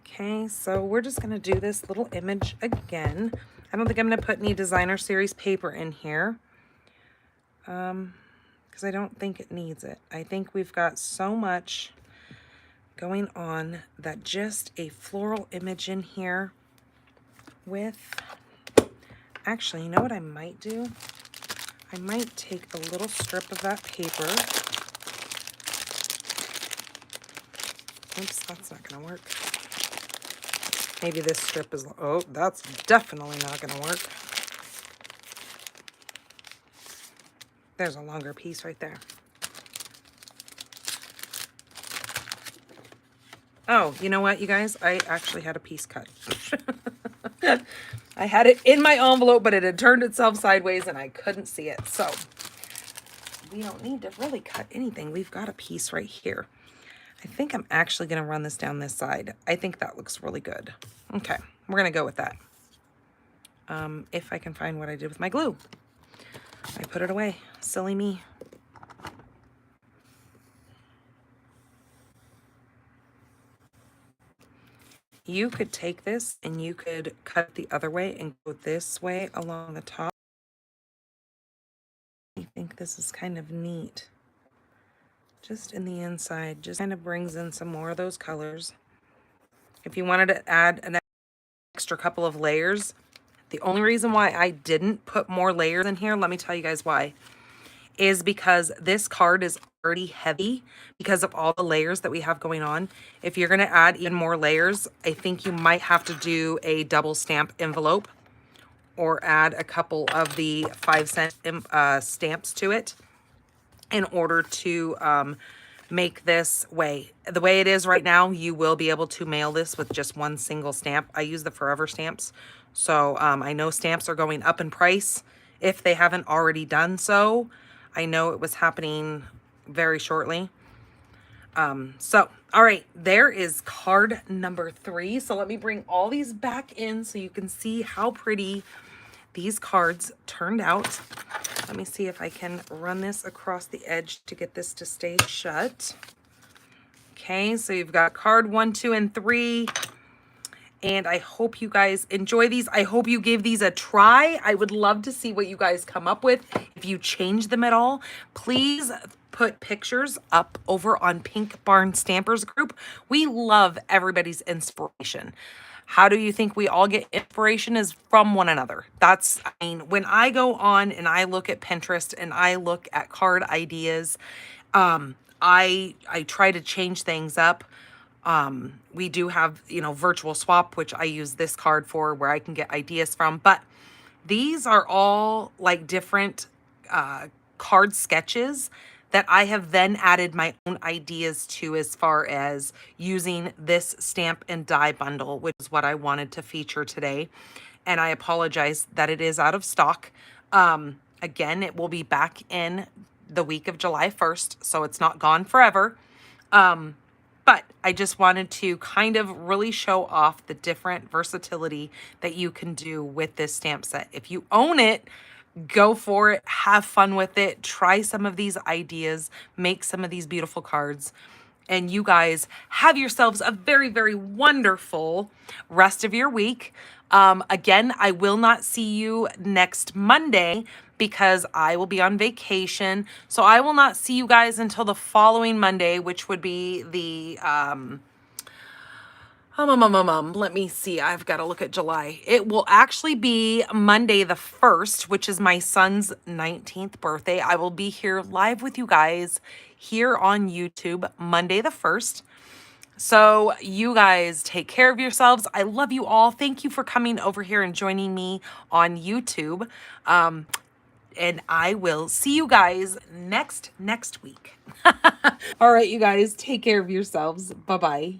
Okay, so we're just going to do this little image again. I don't think I'm going to put any designer series paper in here, because I don't think it needs it. I think we've got so much going on that just a floral image in here with, actually, you know what I might do? I might take a little strip of that paper. Oops, that's not going to work. Maybe this strip is, oh, that's definitely not going to work. There's a longer piece right there. Oh, you know what, you guys? I actually had a piece cut. I had it in my envelope, but it had turned itself sideways and I couldn't see it. So we don't need to really cut anything. We've got a piece right here. I think I'm actually going to run this down this side. I think that looks really good. Okay, we're going to go with that. If I can find what I did with my glue. I put it away. Silly me. You could take this and you could cut the other way and go this way along the top. I think this is kind of neat. Just in the inside, just kind of brings in some more of those colors. If you wanted to add an extra couple of layers, the only reason why I didn't put more layers in here, let me tell you guys why, is because this card is already heavy because of all the layers that we have going on. If you're going to add even more layers, I think you might have to do a double stamp envelope or add a couple of the 5-cent stamps to it in order to make this way. The way it is right now, you will be able to mail this with just one single stamp. I use the Forever stamps. So I know stamps are going up in price if they haven't already done so. I know it was happening very shortly. So, all right, there is card number 3. So let me bring all these back in so you can see how pretty these cards turned out. Let me see if I can run this across the edge to get this to stay shut. Okay, so you've got card 1, 2, and 3. And I hope you guys enjoy these. I hope you give these a try. I would love to see what you guys come up with. If you change them at all, please put pictures up over on Pink Barn Stampers group. We love everybody's inspiration. How do you think we all get inspiration? Is from one another. That's, I mean, when I go on and I look at Pinterest and I look at card ideas, I try to change things up. We do have, virtual swap, which I use this card for, where I can get ideas from, but these are all like different card sketches that I have then added my own ideas to, as far as using this stamp and die bundle, which is what I wanted to feature today. And I apologize that it is out of stock. Again, it will be back in the week of July 1st, so it's not gone forever. But I just wanted to kind of really show off the different versatility that you can do with this stamp set. If you own it, go for it, have fun with it, try some of these ideas, make some of these beautiful cards. And you guys have yourselves a very, very wonderful rest of your week. Again, I will not see you next Monday because I will be on vacation. So I will not see you guys until the following Monday, which would be the, let me see. I've got to look at July. It will actually be Monday the 1st, which is my son's 19th birthday. I will be here live with you guys here on YouTube Monday the 1st. So you guys take care of yourselves. I love you all. Thank you for coming over here and joining me on YouTube. And I will see you guys next week. All right, you guys, take care of yourselves. Bye-bye.